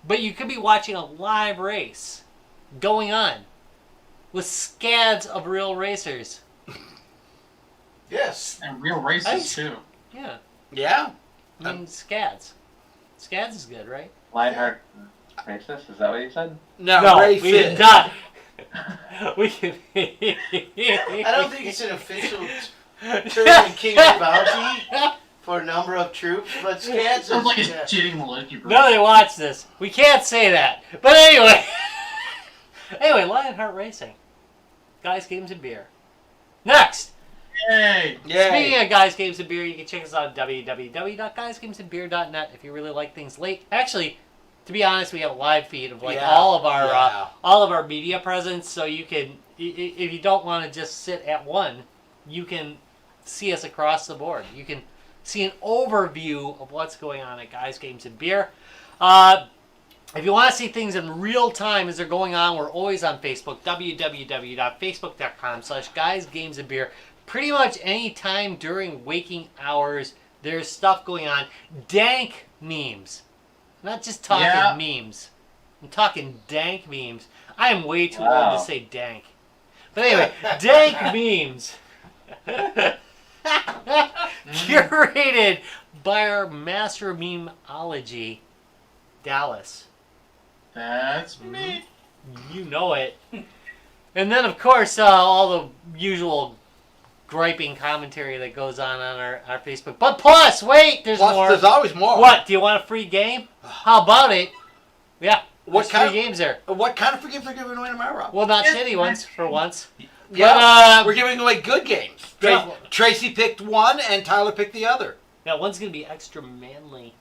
But you could be watching a live race going on with scads of real racers. Yes. And real races, too. Yeah. Yeah. I mean, scads. Scads is good, right? Lionheart Racist? Is that what you said? No, race we did is. not. We can. I don't think it's an official term in King of Bounty for a number of troops, but Scads Sounds like is... it's cheating Maliki, bro. No, they watch this. We can't say that. But anyway. Anyway, Lionheart Racing. Guys, games, and beer. Next. Yay! Speaking of Guys, Games, and Beer, you can check us out at www.guysgamesandbeer.net if you really like things late. Actually, to be honest, we have a live feed of all of our media presence, so you can, if you don't want to just sit at one, you can see us across the board. You can see an overview of what's going on at Guys, Games, and Beer. If you want to see things in real time as they're going on, we're always on Facebook, www.facebook.com/guysgamesandbeer. Pretty much any time during waking hours, there's stuff going on. Dank memes. I'm not just talking memes. I'm talking dank memes. I am way too old to say dank. But anyway, dank memes. Curated by our master of memeology, Dallas. That's me. You know it. And then, of course, all the usual griping commentary that goes on our Facebook. But plus, wait, there's more. There's always more. What? Do you want a free game? How about it? Yeah. What there's kind free games there? What kind of free games are giving away tomorrow, Rob? Well, not shitty ones, for once. Yeah, But, we're giving away good games. Yeah. Tracy picked one, and Tyler picked the other. Yeah, one's going to be extra manly.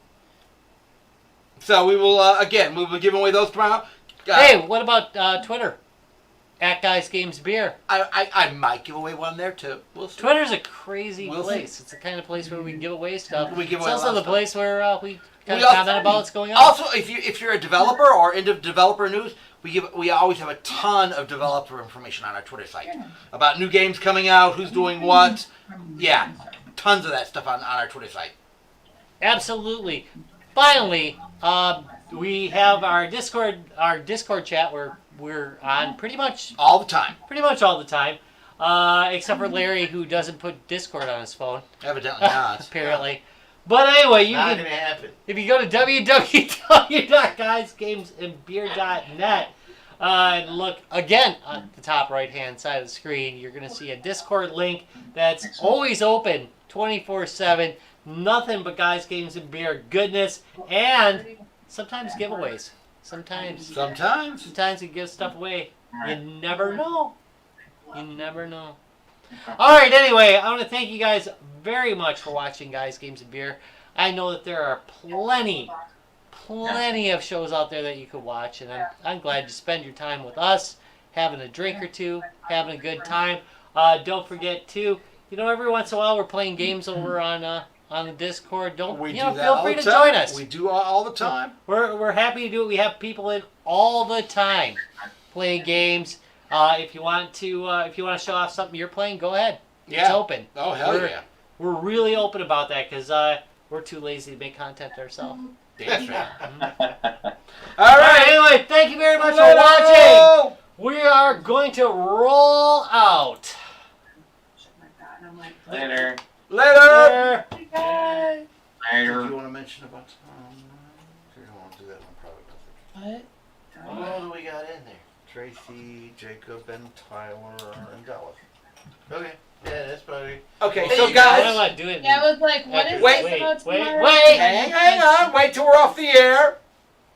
So we will, again, we will be giving away those tomorrow. Hey, what about Twitter? At Guys Games Beer. I might give away one there, too. We'll see. Twitter's a crazy We'll place. see. It's the kind of place where we give away stuff. We give It's away a also lot the of stuff. place where we kind We of also- comment about what's going on. Also, if you're a developer or into developer news, we always have a ton of developer information on our Twitter site about new games coming out, who's doing what. Yeah, tons of that stuff on our Twitter site. Absolutely. Finally, we have our Discord chat where we're on pretty much all the time. Except for Larry, who doesn't put Discord on his phone. Evidently not. Apparently. But anyway, you Not can, gonna happen. if you go to www.guysgamesandbeer.net and look again on the top right-hand side of the screen, you're going to see a Discord link that's always open 24/7. Nothing but Guys, Games, and Beer goodness, and sometimes giveaways. Sometimes we give stuff away. You never know. You never know. All right, anyway, I want to thank you guys very much for watching Guys, Games, and Beer. I know that there are plenty of shows out there that you could watch, and I'm glad to spend your time with us, having a drink or two, having a good time. Don't forget to, every once in a while we're playing games over on the Discord. Feel free to join us. We do all the time. We're happy to do it. We have people in all the time playing games. If you want to show off something you're playing, go ahead. It's open. Oh hell yeah! We're really open about that because we're too lazy to make content ourselves. That's right. All right. Anyway, thank you very much for watching. We are going to roll out. Later. Later. Bye. Do you Later. want to mention about? You don't want to do that one, probably. What? What do we got in there? Tracy, Jacob, and Tyler, and Dallas. Okay. Yeah, that's probably. Okay, Hey, so you guys, I want to do it. Yeah, I was like, what is Wait, this about wait, tomorrow? wait. hang on, wait till we're off the air.